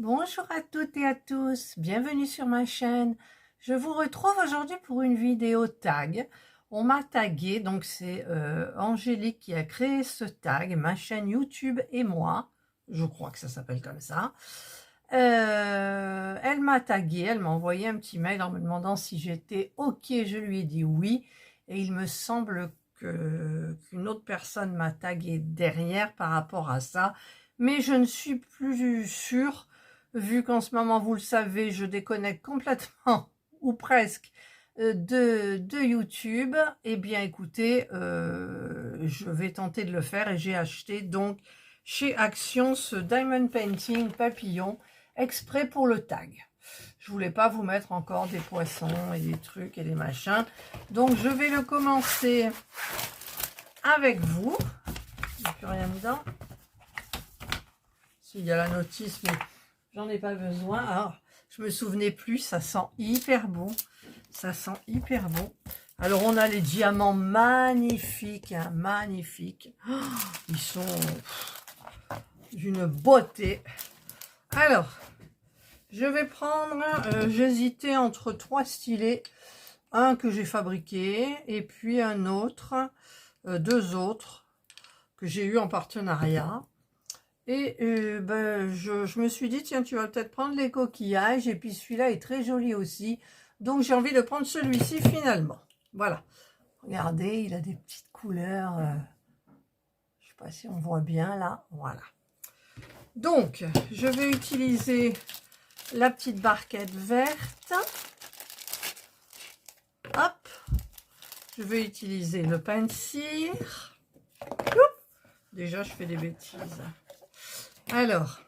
Bonjour à toutes et à tous, bienvenue sur ma chaîne. Je vous retrouve aujourd'hui pour une vidéo tag. On m'a tagué, donc c'est Angélique qui a créé ce tag, ma chaîne YouTube et moi. Je crois que ça s'appelle comme ça. Elle m'a tagué, elle m'a envoyé un petit mail en me demandant si j'étais OK. Je lui ai dit oui. Et il me semble qu'une autre personne m'a tagué derrière par rapport à ça. Mais je ne suis plus sûre. Vu qu'en ce moment, vous le savez, je déconnecte complètement, ou presque, de YouTube, eh bien écoutez, je vais tenter de le faire et j'ai acheté donc chez Action ce Diamond Painting papillon exprès pour le tag. Je voulais pas vous mettre encore des poissons et des trucs et des machins. Donc je vais le commencer avec vous. Il n'y a plus rien dedans. S'il y a la notice, mais j'en ai pas besoin. Alors, je me souvenais plus, ça sent hyper bon. Ça sent hyper bon. Alors, on a les diamants magnifiques, hein, magnifiques. Oh, ils sont d'une beauté. Alors, je vais prendre, j'hésitais entre 3 stylets. Un que j'ai fabriqué et puis un autre, 2 autres que j'ai eu en partenariat. Et je me suis dit, tiens, tu vas peut-être prendre les coquillages. Et puis celui-là est très joli aussi. Donc j'ai envie de prendre celui-ci finalement. Voilà. Regardez, il a des petites couleurs. Je ne sais pas si on voit bien là. Voilà. Donc, je vais utiliser la petite barquette verte. Hop. Je vais utiliser le pain de cire. Déjà, je fais des bêtises. Alors,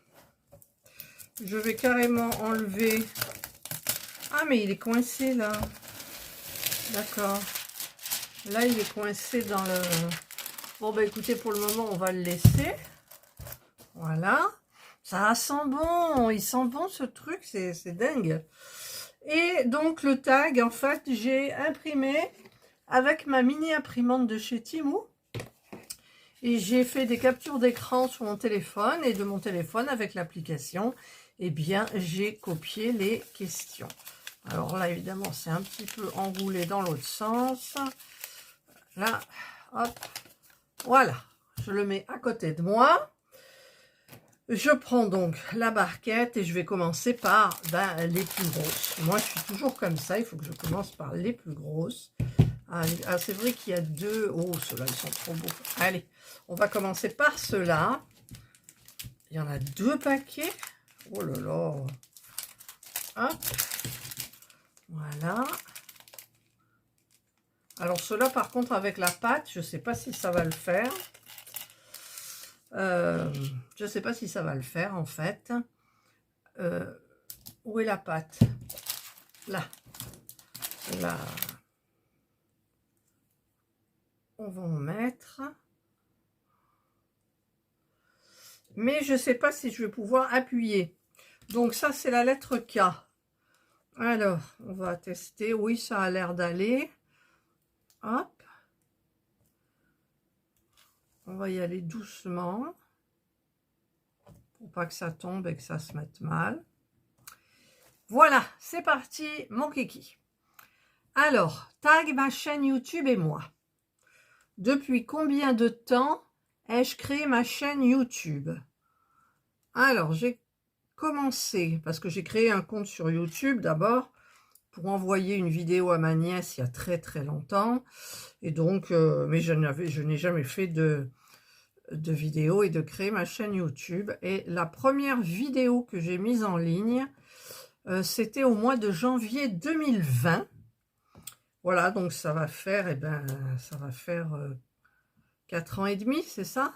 je vais carrément enlever... Ah, mais il est coincé là. D'accord. Là, il est coincé dans le... Bon, bah écoutez, pour le moment, on va le laisser. Voilà. Ça sent bon. Il sent bon ce truc, c'est dingue. Et donc, le tag, en fait, j'ai imprimé avec ma mini imprimante de chez Temu. Et j'ai fait des captures d'écran sur mon téléphone et de mon téléphone avec l'application, eh bien, j'ai copié les questions. Alors là, évidemment, c'est un petit peu enroulé dans l'autre sens. Là, hop, voilà. Je le mets à côté de moi. Je prends donc la barquette et je vais commencer par les plus grosses. Moi, je suis toujours comme ça. Il faut que je commence par les plus grosses. Ah, c'est vrai qu'il y a deux. Oh, ceux-là, ils sont trop beaux. Allez, on va commencer par ceux-là. Il y en a 2 paquets. Oh là là. Hop. Voilà. Alors, ceux-là, par contre, avec la pâte, je ne sais pas si ça va le faire. Je ne sais pas si ça va le faire, en fait. Où est la pâte? Là. Là. On va en mettre. Mais je ne sais pas si je vais pouvoir appuyer. Donc ça, c'est la lettre K. Alors, on va tester. Oui, ça a l'air d'aller. Hop. On va y aller doucement. Pour pas que ça tombe et que ça se mette mal. Voilà, c'est parti, mon kiki. Alors, tag ma chaîne YouTube et moi. Depuis combien de temps ai-je créé ma chaîne YouTube? Alors, j'ai commencé, parce que j'ai créé un compte sur YouTube d'abord, pour envoyer une vidéo à ma nièce il y a très très longtemps. Et donc, mais je n'ai jamais fait de vidéo et de créer ma chaîne YouTube. Et la première vidéo que j'ai mise en ligne, c'était au mois de janvier 2020. Voilà, donc ça va faire, ça va faire 4 ans et demi, c'est ça?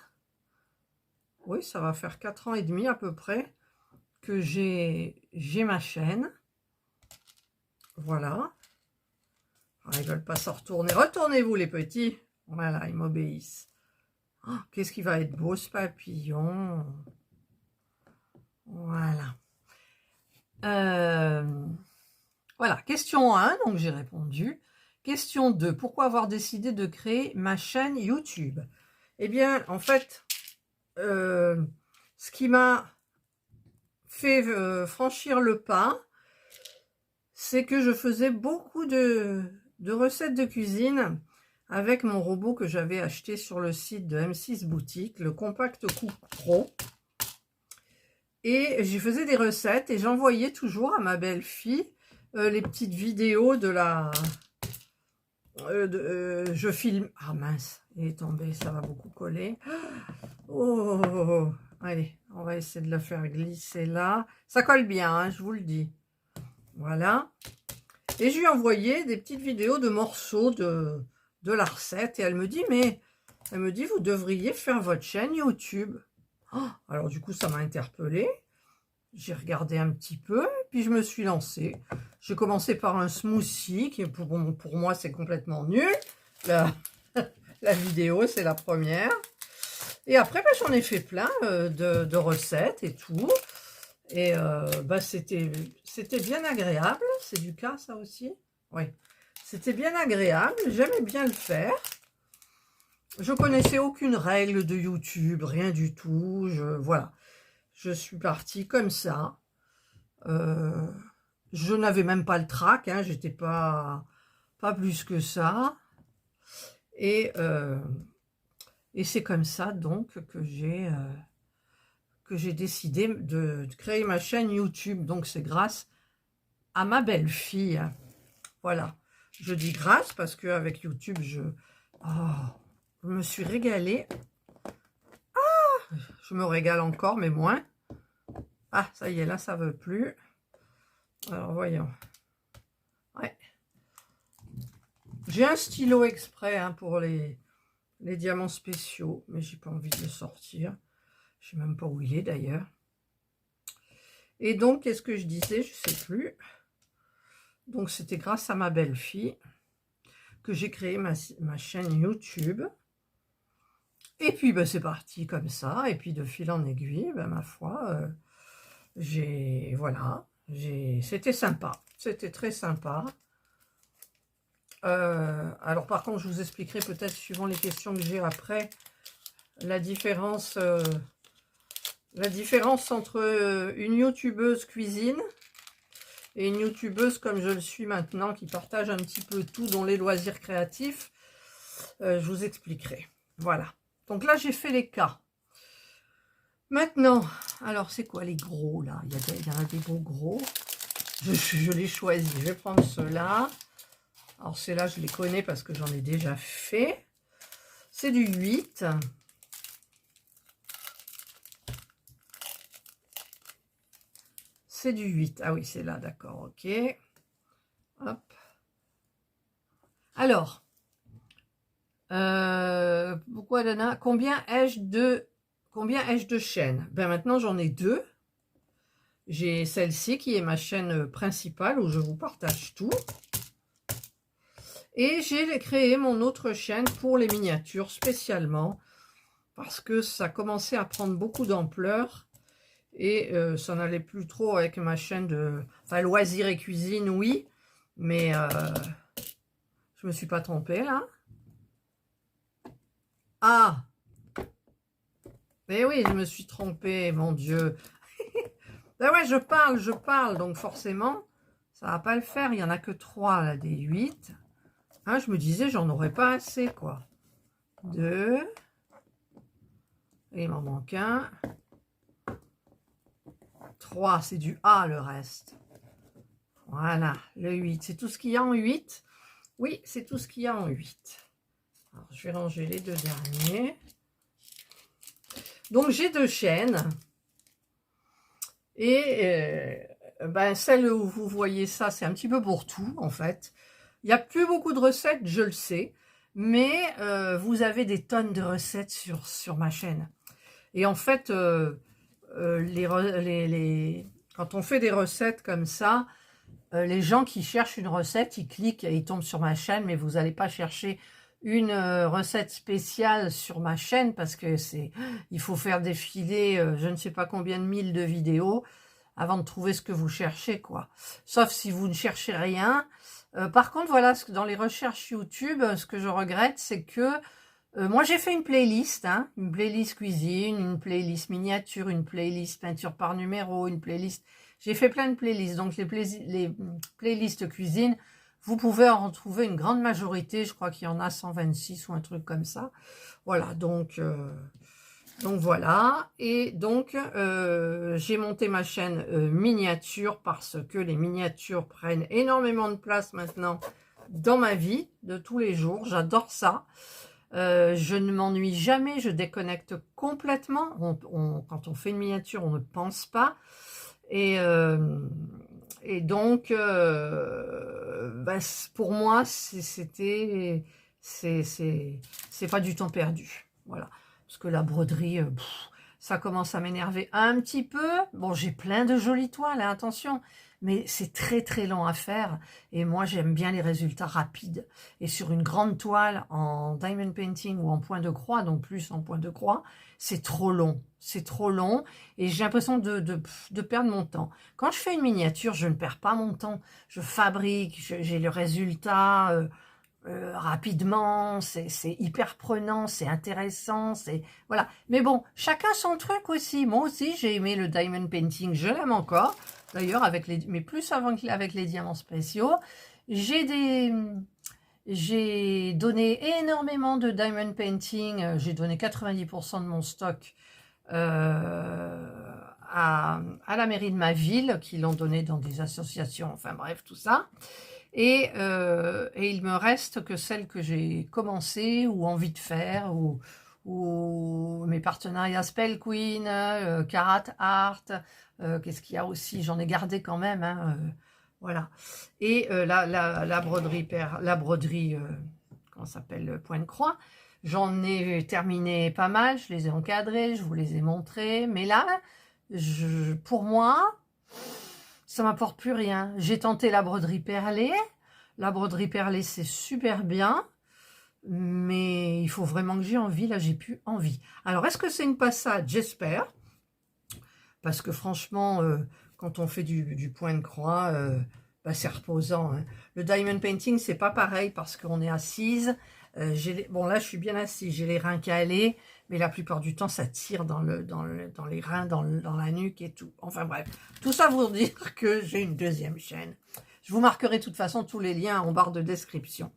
Oui, ça va faire 4 ans et demi à peu près que j'ai ma chaîne. Voilà. Alors, ils veulent pas s'en retourner. Retournez-vous les petits. Voilà, ils m'obéissent. Oh, qu'est-ce qui va être beau ce papillon. Voilà. Voilà, question 1, donc j'ai répondu. Question 2, pourquoi avoir décidé de créer ma chaîne YouTube? Eh bien, en fait, ce qui m'a fait franchir le pas, c'est que je faisais beaucoup de recettes de cuisine avec mon robot que j'avais acheté sur le site de M6 Boutique, le Compact Cook Pro. Et j'y faisais des recettes et j'envoyais toujours à ma belle-fille les petites vidéos de la... je filme... Ah mince, il est tombé, ça va beaucoup coller. Oh, allez, on va essayer de la faire glisser là. Ça colle bien, hein, je vous le dis. Voilà. Et je lui ai envoyé des petites vidéos de morceaux de la recette. Et elle me dit, vous devriez faire votre chaîne YouTube. Oh, alors du coup, ça m'a interpellée. J'ai regardé un petit peu, puis je me suis lancée. J'ai commencé par un smoothie, qui pour moi, c'est complètement nul. La vidéo, c'est la première. Et après, ben, j'en ai fait plein de recettes et tout. Et ben, c'était bien agréable. C'est du cas, ça aussi? Oui. C'était bien agréable. J'aimais bien le faire. Je connaissais aucune règle de YouTube, rien du tout. Voilà. Je suis partie comme ça. Je n'avais même pas le trac, hein, j'étais pas plus que ça. Et c'est comme ça donc que j'ai décidé de créer ma chaîne YouTube. Donc c'est grâce à ma belle-fille. Voilà. Je dis grâce parce qu'avec YouTube, je me suis régalée. Je me régale encore, mais moins. Ah, ça y est, là, ça ne veut plus. Alors, voyons. Ouais. J'ai un stylo exprès hein, pour les diamants spéciaux, mais j'ai pas envie de le sortir. Je sais même pas où il est, d'ailleurs. Et donc, qu'est-ce que je disais? Je sais plus. Donc, c'était grâce à ma belle-fille que j'ai créé ma chaîne YouTube. Et puis, ben, c'est parti comme ça. Et puis, de fil en aiguille, ben, ma foi, voilà, c'était sympa. C'était très sympa. Alors, par contre, je vous expliquerai peut-être, suivant les questions que j'ai après, la différence entre une youtubeuse cuisine et une youtubeuse comme je le suis maintenant, qui partage un petit peu tout, dont les loisirs créatifs. Je vous expliquerai. Voilà. Donc là, j'ai fait les cas. Maintenant, alors c'est quoi les gros là? Il y en a des beaux gros. Je les choisis. Je vais prendre ceux-là. Alors ceux-là, je les connais parce que j'en ai déjà fait. C'est du 8. C'est du 8. Ah oui, c'est là, d'accord, ok. Hop. Alors, pourquoi Dana? Combien ai-je de chaînes? Ben maintenant, j'en ai 2. J'ai celle-ci qui est ma chaîne principale où je vous partage tout. Et j'ai créé mon autre chaîne pour les miniatures spécialement parce que ça commençait à prendre beaucoup d'ampleur et ça n'allait plus trop avec ma chaîne de loisirs et cuisine, oui, mais je me suis pas trompée là. Ah, mais oui, je me suis trompée, mon Dieu. Ben ouais, je parle, donc forcément, ça va pas le faire. Il y en a que 3 là, des 8. Hein, je me disais, j'en aurais pas assez, quoi. 2. Et il m'en manque un. 3, c'est du A, le reste. Voilà, le 8. C'est tout ce qu'il y a en 8. Oui, c'est tout ce qu'il y a en 8. Alors, je vais ranger les 2 derniers. Donc, j'ai 2 chaînes. Et ben, celle où vous voyez ça, c'est un petit peu pour tout, en fait. Il n'y a plus beaucoup de recettes, je le sais. Mais vous avez des tonnes de recettes sur ma chaîne. Et en fait, quand on fait des recettes comme ça, les gens qui cherchent une recette, ils cliquent et ils tombent sur ma chaîne, mais vous n'allez pas chercher une recette spéciale sur ma chaîne parce que il faut faire défiler je ne sais pas combien de mille de vidéos avant de trouver ce que vous cherchez, quoi. Sauf si vous ne cherchez rien. Par contre, voilà, dans les recherches YouTube, ce que je regrette, c'est que Moi, j'ai fait une playlist, hein, une playlist cuisine, une playlist miniature, une playlist peinture par numéro, une playlist... J'ai fait plein de playlists, donc les playlists cuisine, vous pouvez en retrouver une grande majorité, je crois qu'il y en a 126 ou un truc comme ça. Voilà, donc voilà, et donc j'ai monté ma chaîne miniature parce que les miniatures prennent énormément de place maintenant dans ma vie de tous les jours, j'adore ça. Je ne m'ennuie jamais, je déconnecte complètement. Quand on fait une miniature, on ne pense pas. Et donc, pour moi, c'est pas du temps perdu. Voilà. Parce que la broderie, ça commence à m'énerver un petit peu. Bon, j'ai plein de jolies toiles, hein, attention. Mais c'est très très lent à faire. Et moi, j'aime bien les résultats rapides. Et sur une grande toile en diamond painting ou en point de croix, donc plus en point de croix, c'est trop long. C'est trop long. Et j'ai l'impression de perdre mon temps. Quand je fais une miniature, je ne perds pas mon temps. Je fabrique, j'ai le résultat rapidement, c'est hyper prenant, c'est intéressant, c'est voilà. Mais bon, chacun son truc aussi. Moi aussi, j'ai aimé le diamond painting, je l'aime encore. D'ailleurs, mais plus avant qu'avec les diamants spéciaux, j'ai donné énormément de diamond painting. J'ai donné 90% de mon stock à la mairie de ma ville, qui l'ont donné dans des associations. Enfin bref, tout ça. Et il me reste que celles que j'ai commencé ou envie de faire, ou mes partenariats Spell Queen, Carat Art, qu'est-ce qu'il y a aussi, j'en ai gardé quand même, hein, voilà. Et la broderie, comment ça s'appelle, point de croix, j'en ai terminé pas mal, je les ai encadrés, je vous les ai montrés, mais là, pour moi... ça m'apporte plus rien. J'ai tenté la broderie perlée. La broderie perlée, c'est super bien. Mais il faut vraiment que j'ai envie. Là, j'ai plus envie. Alors, est-ce que c'est une passade? J'espère. Parce que franchement, quand on fait du point de croix, c'est reposant. Hein. Le diamond painting, c'est pas pareil parce qu'on est assise. Bon, là, je suis bien assise. J'ai les reins calés. Mais la plupart du temps, ça tire dans les reins, dans la nuque et tout. Enfin bref, tout ça pour dire que j'ai une deuxième chaîne. Je vous marquerai de toute façon tous les liens en barre de description.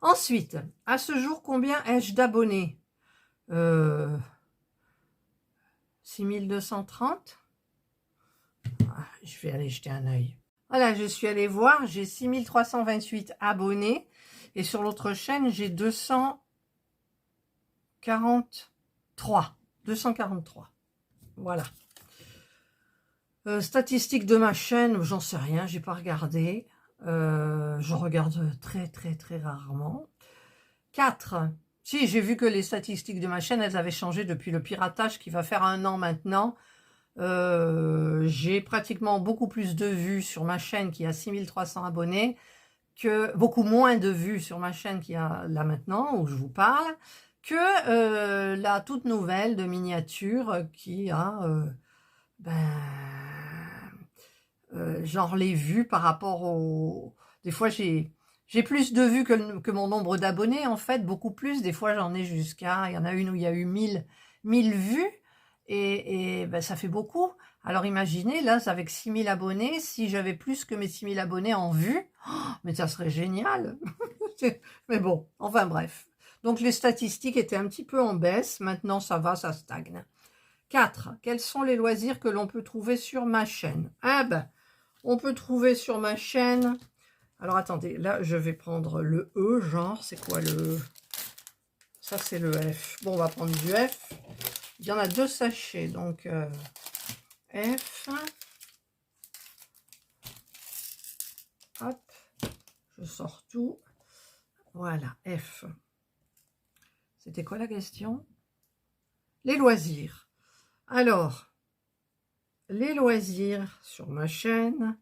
Ensuite, à ce jour, combien ai-je d'abonnés 6230. Je vais aller jeter un œil. Voilà, je suis allée voir, j'ai 6328 abonnés. Et sur l'autre chaîne, j'ai 243. Voilà. Statistiques de ma chaîne, j'en sais rien, j'ai pas regardé. Je regarde très très très rarement. 4. Si, j'ai vu que les statistiques de ma chaîne, elles avaient changé depuis le piratage qui va faire 1 an maintenant. J'ai pratiquement beaucoup plus de vues sur ma chaîne qui a 6300 abonnés, que beaucoup moins de vues sur ma chaîne qui a là maintenant, où je vous parle, que la toute nouvelle de miniature qui a genre les vues par rapport au... Des fois j'ai plus de vues que mon nombre d'abonnés, en fait, beaucoup plus. Des fois j'en ai jusqu'à... Il y en a une où il y a eu 1000 vues, et ça fait beaucoup. Alors imaginez, là, avec 6000 abonnés, si j'avais plus que mes 6000 abonnés en vues, mais ça serait génial. Mais bon, enfin bref. Donc les statistiques étaient un petit peu en baisse, maintenant ça va, ça stagne. 4. Quels sont les loisirs que l'on peut trouver sur ma chaîne? Ah ben, on peut trouver sur ma chaîne... Alors attendez, là je vais prendre le E, genre, c'est quoi le E? Ça c'est le F. Bon, on va prendre du F. Il y en a 2 sachets, donc F. Hop, je sors tout. Voilà, F. C'était quoi la question? Les loisirs. Alors, les loisirs sur ma chaîne.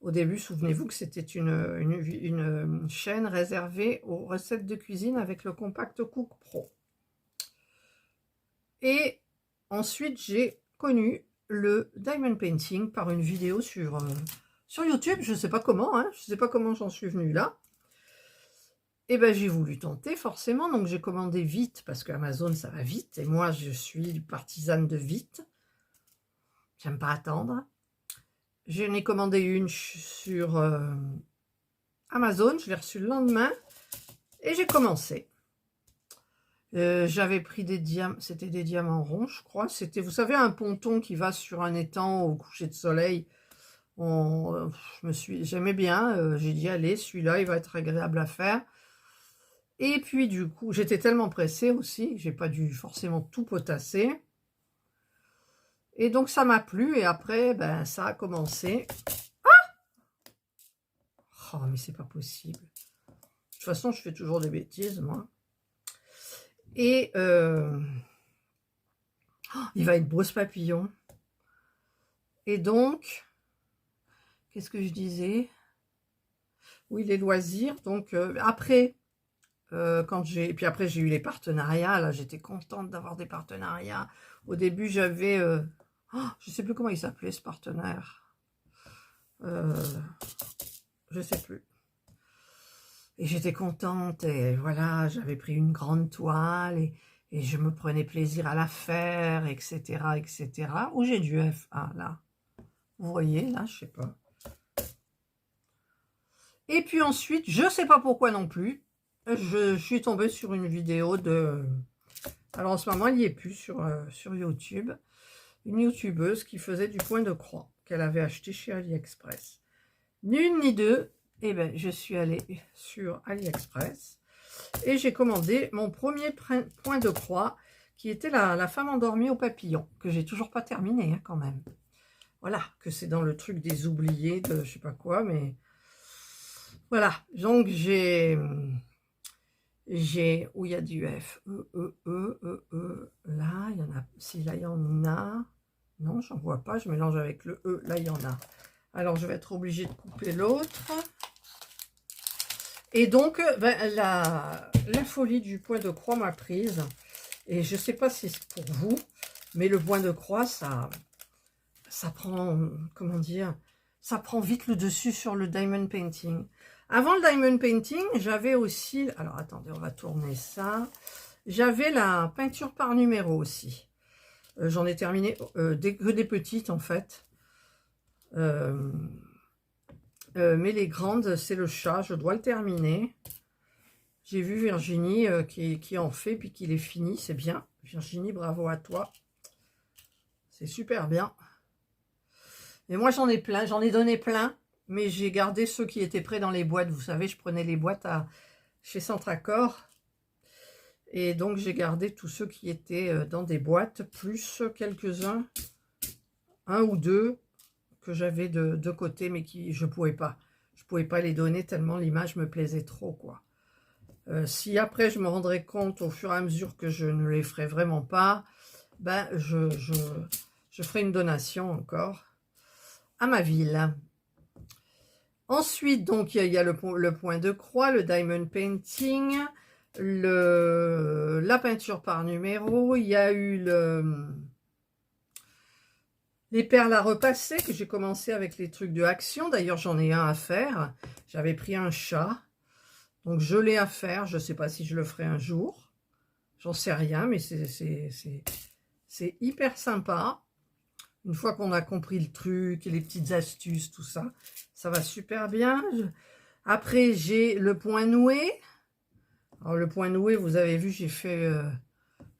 Au début, souvenez-vous que c'était une chaîne réservée aux recettes de cuisine avec le Compact Cook Pro. Et ensuite, j'ai connu le diamond painting par une vidéo sur YouTube. Je ne sais pas comment, hein, je ne sais pas comment j'en suis venue là. Et ben j'ai voulu tenter forcément, donc j'ai commandé vite, parce qu'Amazon ça va vite, et moi je suis partisane de vite. J'aime pas attendre. J'en ai commandé une sur Amazon, je l'ai reçue le lendemain, et j'ai commencé. J'avais pris des diamants, c'était des diamants ronds, je crois. C'était, vous savez, un ponton qui va sur un étang au coucher de soleil. J'aimais bien. J'ai dit, allez, celui-là, il va être agréable à faire. Et puis, du coup, j'étais tellement pressée aussi, j'ai pas dû forcément tout potasser. Et donc, ça m'a plu. Et après, ben, ça a commencé. Oh, mais c'est pas possible. De toute façon, je fais toujours des bêtises, moi. Et il va être beau ce papillon. Et donc, qu'est-ce que je disais? Oui, les loisirs. Donc, après, et puis après, j'ai eu les partenariats. Là, j'étais contente d'avoir des partenariats. Au début, j'avais... je sais plus comment il s'appelait, ce partenaire. Je sais plus. Et j'étais contente. Et voilà, j'avais pris une grande toile. Et je me prenais plaisir à la faire, etc., etc. Où j'ai du F. Ah, là. Vous voyez, là, je sais pas. Et puis ensuite, je sais pas pourquoi non plus, je suis tombée sur une vidéo de... Alors en ce moment, il n'y est plus sur YouTube. Une youtubeuse qui faisait du point de croix qu'elle avait acheté chez AliExpress. Ni une ni deux, et ben, je suis allée sur AliExpress et j'ai commandé mon premier point de croix qui était la femme endormie au papillon, que j'ai toujours pas terminé hein, quand même. Voilà, que c'est dans le truc des oubliés de je sais pas quoi, mais... Voilà, donc j'ai où il y a du F, là, il y en a, si là il y en a, non, j'en vois pas, je mélange avec le E, là il y en a. Alors je vais être obligée de couper l'autre. Et donc, ben, la folie du point de croix m'a prise. Et je sais pas si c'est pour vous, mais le point de croix, ça prend, comment dire, ça prend vite le dessus sur le diamond painting. Avant le diamond painting, j'avais aussi... Alors, attendez, on va tourner ça. J'avais la peinture par numéro aussi. J'en ai terminé que des petites, en fait. Mais les grandes, c'est le chat. Je dois le terminer. J'ai vu Virginie qui en fait, puis qui les finit. C'est bien. Virginie, bravo à toi. C'est super bien. Et moi, j'en ai plein. J'en ai donné plein. Mais j'ai gardé ceux qui étaient prêts dans les boîtes. Vous savez, je prenais les boîtes chez Centracor. Et donc, j'ai gardé tous ceux qui étaient dans des boîtes, plus quelques-uns, un ou deux, que j'avais de côté, mais qui je pouvais pas. Je pouvais pas les donner tellement l'image me plaisait trop, quoi. Si après, je me rendrais compte au fur et à mesure que je ne les ferai vraiment pas, ben, je ferai une donation encore à ma ville. Ensuite, donc, il y a le point de croix, le diamond painting, la peinture par numéro, il y a eu les perles à repasser, que j'ai commencé avec les trucs de Action. D'ailleurs, j'en ai un à faire. J'avais pris un chat, donc je l'ai à faire. Je ne sais pas si je le ferai un jour. J'en sais rien, mais c'est hyper sympa. Une fois qu'on a compris le truc et les petites astuces, tout ça, ça va super bien. Après, j'ai le point noué. Alors, le point noué, vous avez vu, j'ai fait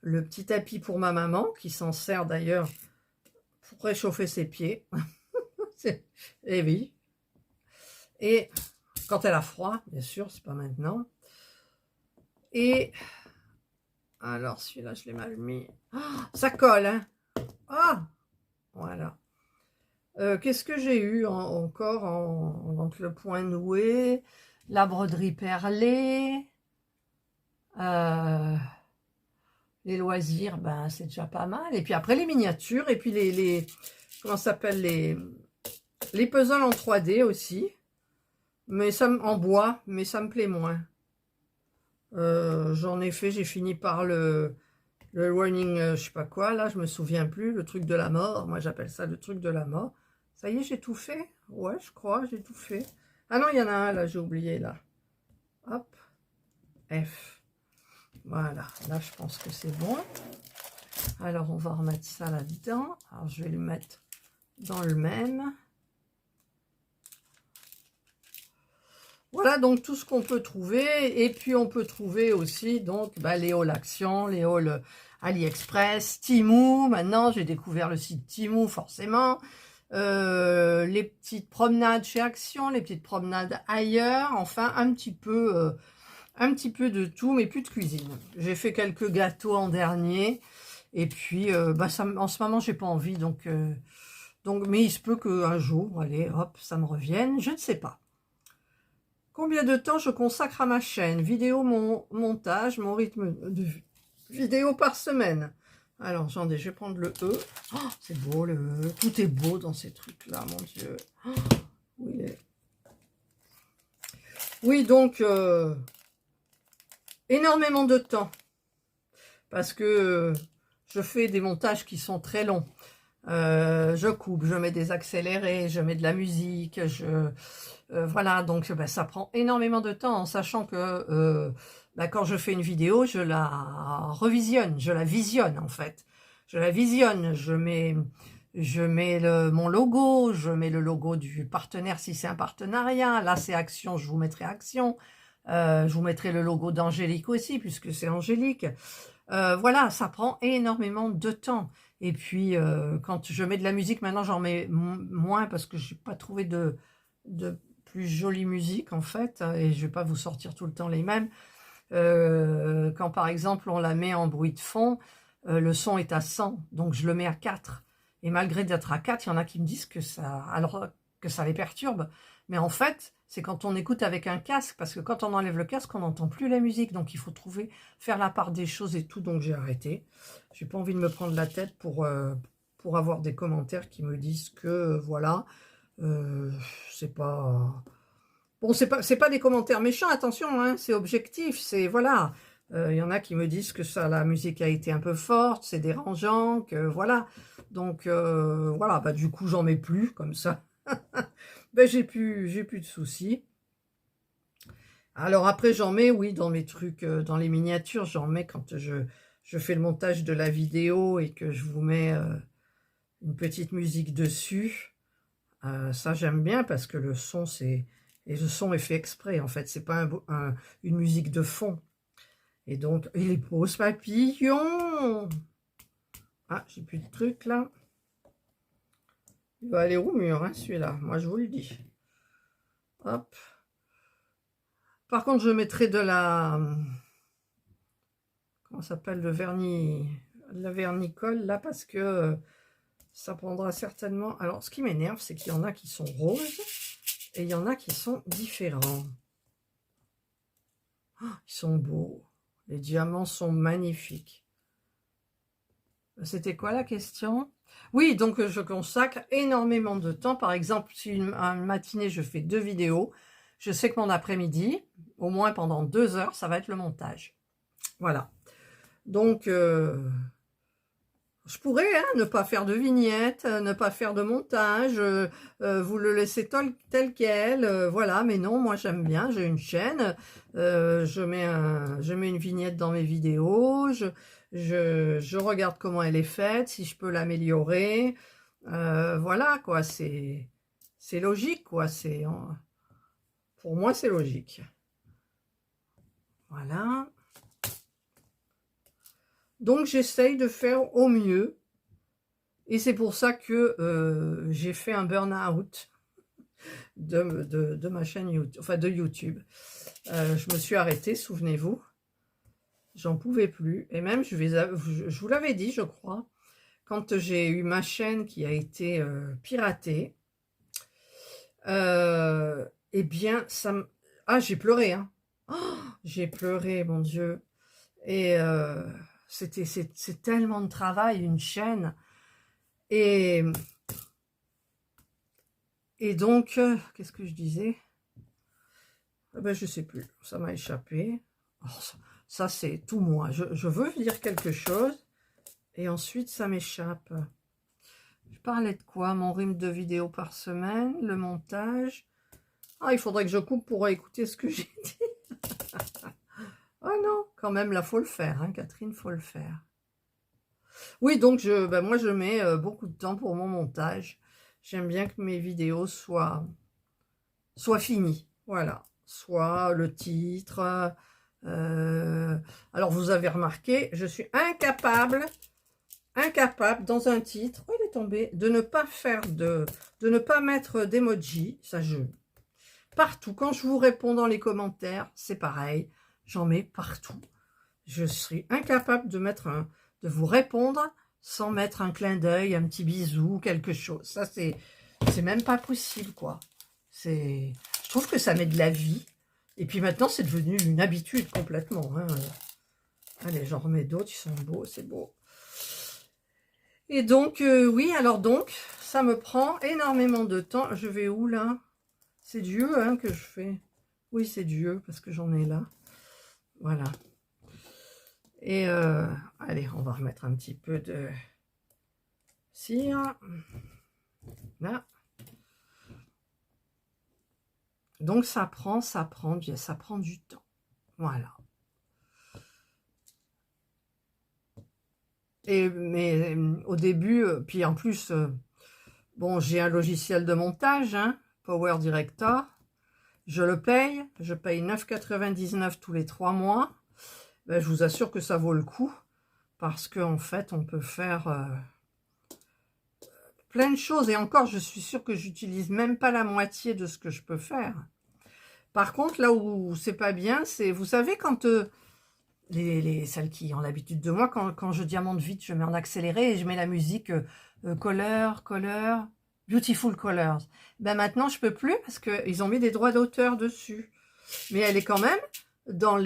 le petit tapis pour ma maman, qui s'en sert d'ailleurs pour réchauffer ses pieds. Et oui. Et quand elle a froid, bien sûr, c'est pas maintenant. Et alors, celui-là, je l'ai mal mis. Oh, ça colle, hein. Ah, voilà. Qu'est-ce que j'ai eu encore donc le point noué, la broderie perlée, les loisirs, ben c'est déjà pas mal. Et puis après les miniatures, et puis comment ça s'appelle, les puzzles en 3D aussi, mais ça en bois, mais ça me plaît moins. J'en ai fait, j'ai fini par le running, je sais pas quoi, là, je me souviens plus, le truc de la mort, moi j'appelle ça le truc de la mort. Ça y est, j'ai tout fait? Ouais, je crois, j'ai tout fait. Ah non, il y en a un, là, j'ai oublié, là. Hop. F. Voilà, là je pense que c'est bon. Alors on va remettre ça là-dedans. Alors je vais le mettre dans le même. Voilà donc tout ce qu'on peut trouver. Et puis on peut trouver aussi donc les hauls Action, les hauls AliExpress, Temu. Maintenant j'ai découvert le site Temu forcément. Les petites promenades chez Action, les petites promenades ailleurs. Enfin un petit peu de tout, mais plus de cuisine. J'ai fait quelques gâteaux en dernier. Et puis en ce moment j'ai pas envie donc mais il se peut qu'un jour, allez hop, ça me revienne, je ne sais pas. Combien de temps je consacre à ma chaîne? Vidéo, mon montage, mon rythme de vidéo par semaine. Alors, attendez, je vais prendre le E. Oh, c'est beau, le E. Tout est beau dans ces trucs-là, mon Dieu. Oh, où il est? Oui, donc, énormément de temps. Parce que je fais des montages qui sont très longs. Je coupe, je mets des accélérés, je mets de la musique, voilà, donc ça prend énormément de temps, en sachant que quand je fais une vidéo, je la revisionne, je la visionne en fait. Je la visionne, je mets mon logo, je mets le logo du partenaire si c'est un partenariat. Là c'est Action, je vous mettrai Action. Je vous mettrai le logo d'Angélique aussi, puisque c'est Angélique. Voilà, ça prend énormément de temps. Et puis, quand je mets de la musique, maintenant j'en mets moins parce que je n'ai pas trouvé de plus jolie musique en fait. Et je ne vais pas vous sortir tout le temps les mêmes. Quand par exemple on la met en bruit de fond, le son est à 100, donc je le mets à 4. Et malgré d'être à 4, il y en a qui me disent que ça les perturbe. Mais en fait, c'est quand on écoute avec un casque, parce que quand on enlève le casque, on n'entend plus la musique. Donc il faut faire la part des choses et tout, donc j'ai arrêté. J'ai pas envie de me prendre la tête pour avoir des commentaires qui me disent que, voilà, c'est pas... Bon, c'est pas des commentaires méchants, attention, hein, c'est objectif, c'est, voilà. Il y en a qui me disent que la musique a été un peu forte, c'est dérangeant, que, voilà. Donc, voilà, du coup, j'en mets plus, comme ça. J'ai plus de soucis. Alors après, j'en mets, oui, dans mes trucs, dans les miniatures, j'en mets quand je fais le montage de la vidéo et que je vous mets une petite musique dessus. Ça, j'aime bien parce que le son, et le son est fait exprès, en fait. C'est pas une musique de fond. Et donc, il est beau, ce papillon. Ah, j'ai plus de trucs, là. Il va aller au mur, hein, celui-là. Moi, je vous le dis. Hop. Par contre, je mettrai de la... Comment ça s'appelle? La vernicole, là, parce que ça prendra certainement... Alors, ce qui m'énerve, c'est qu'il y en a qui sont roses et il y en a qui sont différents. Oh, ils sont beaux. Les diamants sont magnifiques. C'était quoi la question? Oui, donc je consacre énormément de temps. Par exemple, si une matinée, je fais 2 vidéos, je sais que mon après-midi, au moins pendant 2 heures, ça va être le montage. Voilà. Donc, je pourrais ne pas faire de vignette, ne pas faire de montage, vous le laissez tel quel, voilà, mais non, moi j'aime bien, j'ai une chaîne, je mets une vignette dans mes vidéos, je regarde comment elle est faite, si je peux l'améliorer, voilà, quoi, c'est logique, quoi, pour moi c'est logique. Voilà. Donc j'essaye de faire au mieux. Et c'est pour ça que j'ai fait un burn-out de ma chaîne YouTube, enfin de YouTube. Je me suis arrêtée, souvenez-vous. J'en pouvais plus. Et même, je vous l'avais dit, je crois, quand j'ai eu ma chaîne qui a été piratée, eh bien, ah, j'ai pleuré, hein. Oh, j'ai pleuré, mon Dieu. Et c'est tellement de travail, une chaîne. Et donc, qu'est-ce que je disais? Je sais plus, ça m'a échappé. Oh, ça c'est tout moi. Je veux dire quelque chose et ensuite ça m'échappe. Je parlais de quoi? Mon rythme de vidéo par semaine, le montage. Ah, il faudrait que je coupe pour écouter ce que j'ai dit. Oh non, quand même, là, faut le faire, hein, Catherine, faut le faire. Oui, donc moi, je mets beaucoup de temps pour mon montage. J'aime bien que mes vidéos soient finies, voilà. Soit le titre. Alors, vous avez remarqué, je suis incapable dans un titre, oh, il est tombé, de ne pas ne pas mettre d'emoji, ça partout. Quand je vous réponds dans les commentaires, c'est pareil, j'en mets partout. Je suis incapable de vous répondre sans mettre un clin d'œil, un petit bisou, quelque chose. Ça, c'est même pas possible, quoi. Je trouve que ça met de la vie. Et puis maintenant, c'est devenu une habitude complètement, hein. Allez, j'en remets d'autres, ils sont beaux, c'est beau. Et donc, oui, alors donc, ça me prend énormément de temps. Je vais où, là? C'est du E, hein, que je fais. Oui, c'est du E, parce que j'en ai là. Voilà. Et, allez, on va remettre un petit peu de cire. Là. Donc, ça prend du temps. Voilà. Mais au début, puis en plus, bon, j'ai un logiciel de montage, hein, Power Director. Je paye 9,99 tous les 3 mois. Ben, je vous assure que ça vaut le coup. Parce qu'en fait, on peut faire plein de choses. Et encore, je suis sûre que j'utilise même pas la moitié de ce que je peux faire. Par contre, là où c'est pas bien, c'est, vous savez, quand... celles qui ont l'habitude de moi, quand je diamante vite, je mets en accéléré et je mets la musique color, beautiful colors. Ben maintenant, je peux plus parce qu'ils ont mis des droits d'auteur dessus. Mais elle est quand même dans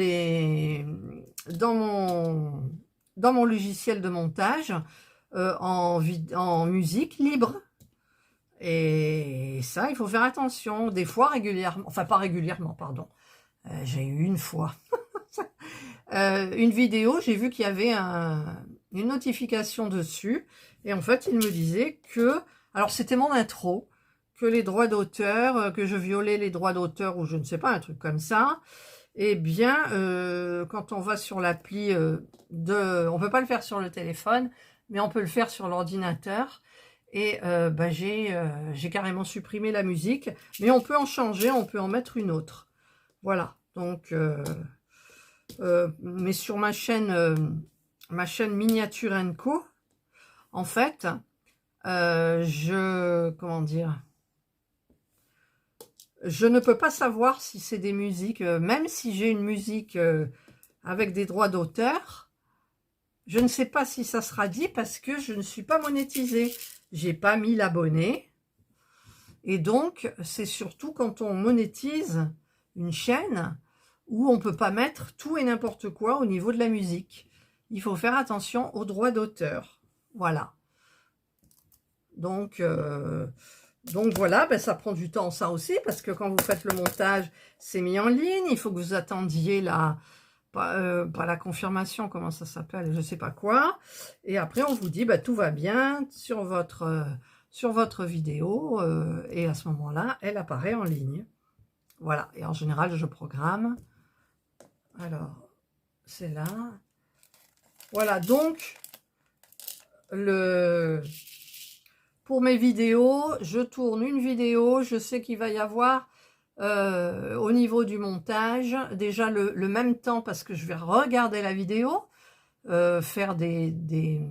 mon logiciel de montage en musique libre. Et ça, il faut faire attention. Des fois, régulièrement, enfin pas régulièrement, pardon. J'ai eu une fois. Une vidéo, j'ai vu qu'il y avait une notification dessus, et en fait, il me disait que, alors c'était mon intro, que les droits d'auteur, que je violais les droits d'auteur, ou je ne sais pas, un truc comme ça, eh bien, quand on va sur l'appli on peut pas le faire sur le téléphone, mais on peut le faire sur l'ordinateur, et j'ai carrément supprimé la musique, mais on peut en changer, on peut en mettre une autre. Voilà, donc... mais sur ma chaîne Miniature & Co, en fait, comment dire, je ne peux pas savoir si c'est des musiques, même si j'ai une musique avec des droits d'auteur, je ne sais pas si ça sera dit parce que je ne suis pas monétisée. J'ai pas 1000 abonnés. Et donc, c'est surtout quand on monétise une chaîne où on ne peut pas mettre tout et n'importe quoi au niveau de la musique. Il faut faire attention aux droits d'auteur. Voilà. Donc voilà, ben ça prend du temps ça aussi, parce que quand vous faites le montage, c'est mis en ligne. Il faut que vous attendiez pas la confirmation, comment ça s'appelle, je ne sais pas quoi. Et après, on vous dit, ben, tout va bien sur votre vidéo. Et à ce moment-là, elle apparaît en ligne. Voilà. Et en général, je programme. Alors, c'est là. Voilà, donc, pour mes vidéos, je tourne une vidéo. Je sais qu'il va y avoir, au niveau du montage, déjà le même temps, parce que je vais regarder la vidéo, faire des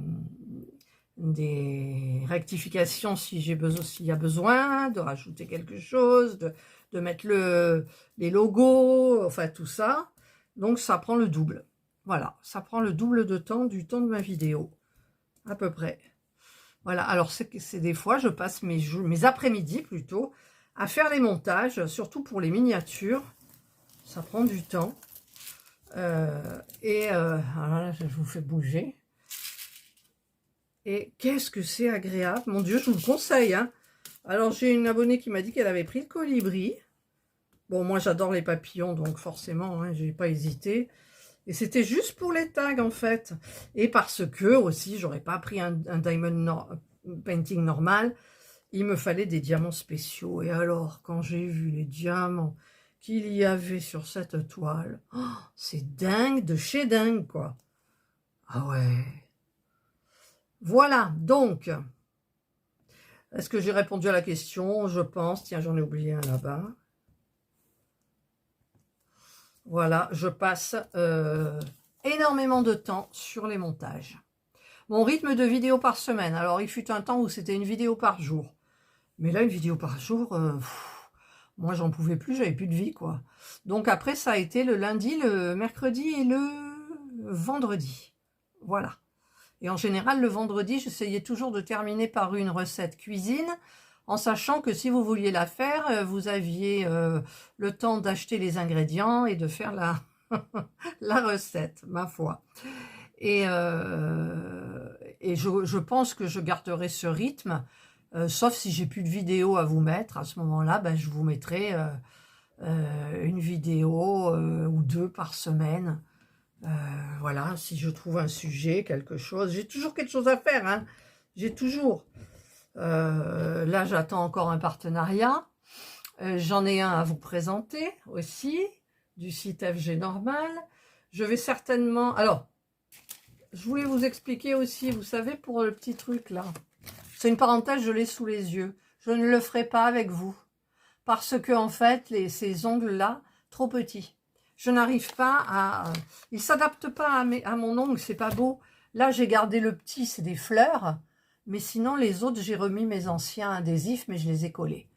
rectifications s'il y a besoin, de rajouter quelque chose, de mettre les logos, enfin tout ça. Donc, ça prend le double. Voilà, ça prend le double de temps du temps de ma vidéo, à peu près. Voilà, alors c'est des fois, je passe mes après-midi plutôt à faire les montages, surtout pour les miniatures. Ça prend du temps. Alors là, je vous fais bouger. Et qu'est-ce que c'est agréable. Mon Dieu, je vous le conseille, hein. Alors, j'ai une abonnée qui m'a dit qu'elle avait pris le colibri. Bon, moi, j'adore les papillons, donc forcément, hein, j'ai pas hésité. Et c'était juste pour les tags, en fait. Et parce que, aussi, j'aurais pas pris un diamond painting normal. Il me fallait des diamants spéciaux. Et alors, quand j'ai vu les diamants qu'il y avait sur cette toile. Oh, c'est dingue de chez dingue, quoi. Ah ouais. Voilà, donc, est-ce que j'ai répondu à la question? Je pense. Tiens, j'en ai oublié un là-bas. Voilà, je passe énormément de temps sur les montages. Mon rythme de vidéo par semaine. Alors, il fut un temps où c'était une vidéo par jour. Mais là, une vidéo par jour, moi, j'en pouvais plus, j'avais plus de vie, quoi. Donc après, ça a été le lundi, le mercredi et le vendredi. Voilà. Et en général, le vendredi, j'essayais toujours de terminer par une recette cuisine, en sachant que si vous vouliez la faire, vous aviez le temps d'acheter les ingrédients et de faire la recette, ma foi. Et je pense que je garderai ce rythme, sauf si j'ai plus de vidéos à vous mettre. À ce moment-là, ben, je vous mettrai une vidéo ou deux par semaine. Voilà, si je trouve un sujet, quelque chose. J'ai toujours quelque chose à faire, hein. J'ai toujours. Là, j'attends encore un partenariat. J'en ai un à vous présenter aussi, du site FG Normal. Je vais certainement... Alors, je voulais vous expliquer aussi, vous savez, pour le petit truc là. C'est une parenthèse, je l'ai sous les yeux. Je ne le ferai pas avec vous. Parce que, en fait, ces ongles-là, trop petits. Je n'arrive pas à... Ils ne s'adaptent pas à mon ongle, c'est pas beau. Là, j'ai gardé le petit, c'est des fleurs. Mais sinon, les autres, j'ai remis mes anciens adhésifs, mais je les ai collés.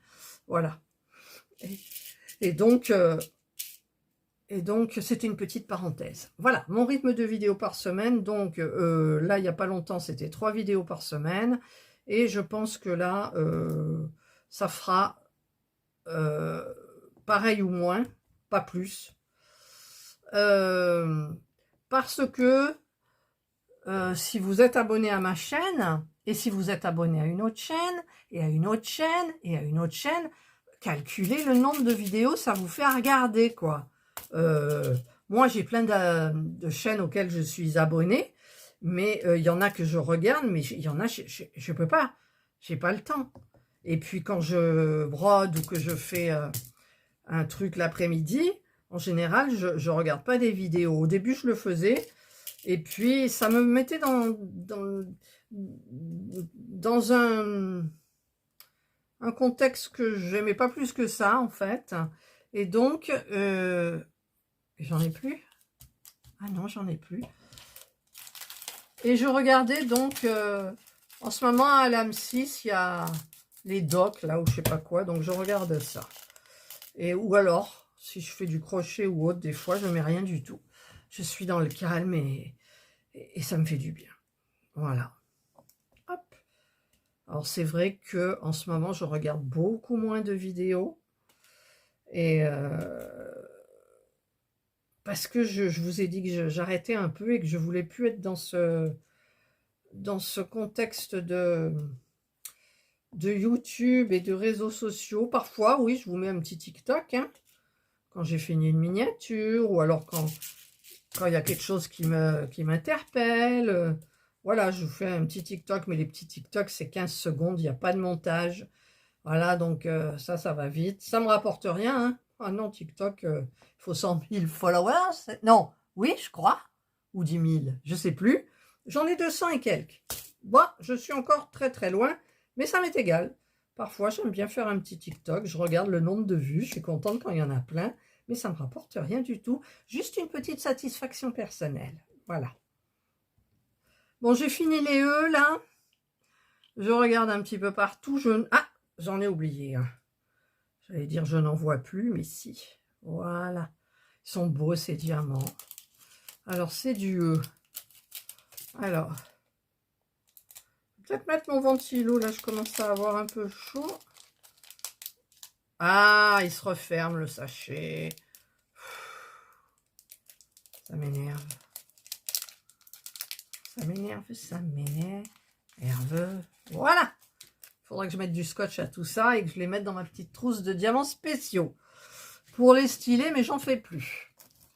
Voilà. Et donc, c'était une petite parenthèse. Voilà, mon rythme de vidéo par semaine. Donc, là, il n'y a pas longtemps, c'était 3 vidéos par semaine. Et je pense que là, ça fera pareil ou moins, pas plus. Parce que si vous êtes abonné à ma chaîne, et si vous êtes abonné à une autre chaîne, et à une autre chaîne, et à une autre chaîne, calculez le nombre de vidéos, ça vous fait à regarder, quoi. Moi, j'ai plein de chaînes auxquelles je suis abonnée, mais il y en a que je regarde, mais il y en a, je peux pas, j'ai pas le temps. Et puis, quand je brode ou que je fais un truc l'après-midi, en général, je regarde pas des vidéos. Au début, je le faisais, et puis ça me mettait dans un contexte que j'aimais pas plus que ça, en fait. Et donc, j'en ai plus. Ah non, j'en ai plus. Et je regardais donc, en ce moment, à l'AM6, il y a les docs, là, ou je sais pas quoi. Donc, je regarde ça. Et, ou alors, si je fais du crochet ou autre, des fois, je mets rien du tout. Je suis dans le calme et ça me fait du bien. Voilà. Hop. Alors, c'est vrai que en ce moment, je regarde beaucoup moins de vidéos. Et parce que je vous ai dit que j'arrêtais un peu et que je voulais plus être dans ce contexte de YouTube et de réseaux sociaux. Parfois, oui, je vous mets un petit TikTok, hein, quand j'ai fini une miniature, ou alors quand il y a quelque chose qui m'interpelle. Voilà, je vous fais un petit TikTok, mais les petits TikTok, c'est 15 secondes, il n'y a pas de montage. Voilà, donc ça va vite. Ça ne me rapporte rien, hein. Ah non, TikTok, il faut 100 000 followers. Non, oui, je crois. Ou 10 000, je ne sais plus. J'en ai 200 et quelques. Bon, je suis encore très très loin, mais ça m'est égal. Parfois, j'aime bien faire un petit TikTok. Je regarde le nombre de vues. Je suis contente quand il y en a plein. Mais ça ne me rapporte rien du tout. Juste une petite satisfaction personnelle. Voilà. Bon, j'ai fini les E, là. Je regarde un petit peu partout. Ah, j'en ai oublié un. J'allais dire je n'en vois plus, mais si. Voilà. Ils sont beaux, ces diamants. Alors, c'est du E. Alors, peut-être mettre mon ventilo. Là, je commence à avoir un peu chaud. Ah, il se referme, le sachet. Ça m'énerve. Ça m'énerve, ça m'énerve. Voilà. Il faudrait que je mette du scotch à tout ça et que je les mette dans ma petite trousse de diamants spéciaux. Pour les stylés, mais j'en fais plus.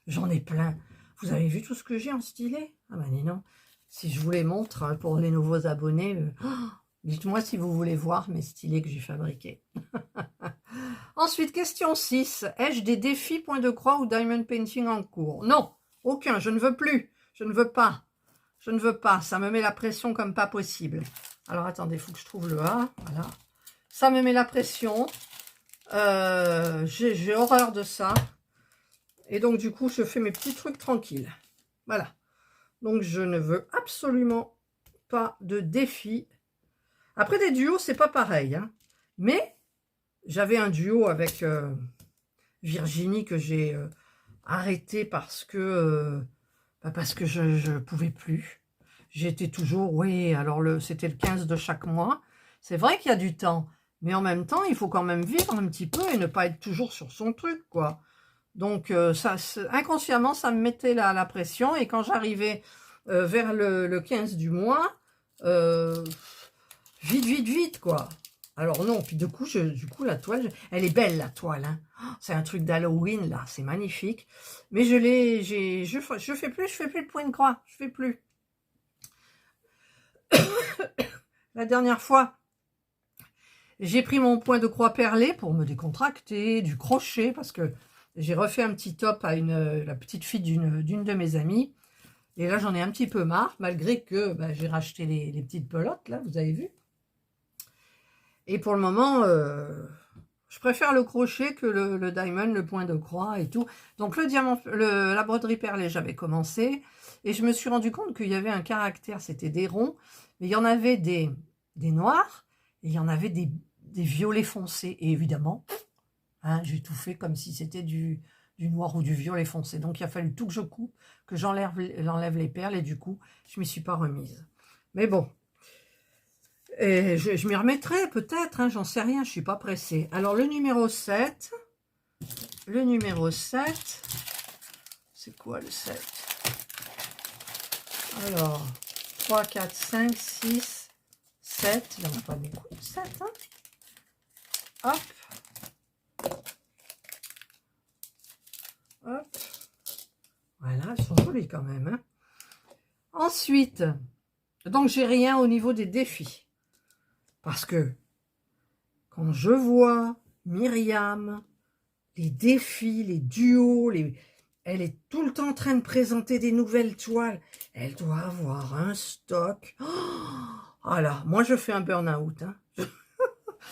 J'en ai plein. Vous avez vu tout ce que j'ai en stylet? Ah ben non. Si je vous les montre, hein, pour les nouveaux abonnés, dites-moi si vous voulez voir mes stylets que j'ai fabriqués. Ensuite, question 6. Ai-je des défis point de croix ou diamond painting en cours? Non, aucun, je ne veux plus. Je ne veux pas. Je ne veux pas. Ça me met la pression comme pas possible. Alors, attendez, il faut que je trouve le A. Voilà. Ça me met la pression. J'ai horreur de ça. Et donc, du coup, je fais mes petits trucs tranquilles. Voilà. Donc, je ne veux absolument pas de défi. Après, des duos, c'est pas pareil. Hein. Mais, j'avais un duo avec Virginie que j'ai arrêté parce que je pouvais plus. J'étais toujours, oui, alors c'était le 15 de chaque mois. C'est vrai qu'il y a du temps. Mais en même temps, il faut quand même vivre un petit peu et ne pas être toujours sur son truc, quoi. Donc, inconsciemment, ça me mettait la pression. Et quand j'arrivais vers le 15 du mois, vite, vite, vite, quoi. Alors non, puis du coup, la toile, elle est belle, la toile. Hein. C'est un truc d'Halloween, là, c'est magnifique. Mais je fais plus de point de croix. Je fais plus. La dernière fois, j'ai pris mon point de croix perlé pour me décontracter, du crochet, parce que j'ai refait un petit top à la petite fille d'une de mes amies. Et là, j'en ai un petit peu marre, malgré que j'ai racheté les petites pelotes, là, vous avez vu. Et pour le moment, je préfère le crochet que le diamond, le point de croix et tout. Donc, la broderie perlée, j'avais commencé. Et je me suis rendu compte qu'il y avait un caractère, c'était des ronds. Mais il y en avait des noirs et il y en avait des violets foncés. Et évidemment, hein, j'ai tout fait comme si c'était du noir ou du violet foncé. Donc, il a fallu tout que je coupe, que j'enlève les perles. Et du coup, je ne m'y suis pas remise. Mais bon. Et je m'y remettrai peut-être, hein, j'en sais rien, je ne suis pas pressée. Alors, le numéro 7. Le numéro 7. C'est quoi le 7? Alors, 3, 4, 5, 6, 7. Il n'y en a pas beaucoup de 7. Hein. Hop. Hop. Voilà, elles sont jolies quand même. Hein. Ensuite, donc j'ai rien au niveau des défis. Parce que quand je vois Myriam, les défis, les duos, elle est tout le temps en train de présenter des nouvelles toiles. Elle doit avoir un stock. Voilà, moi je fais un burn-out. Hein.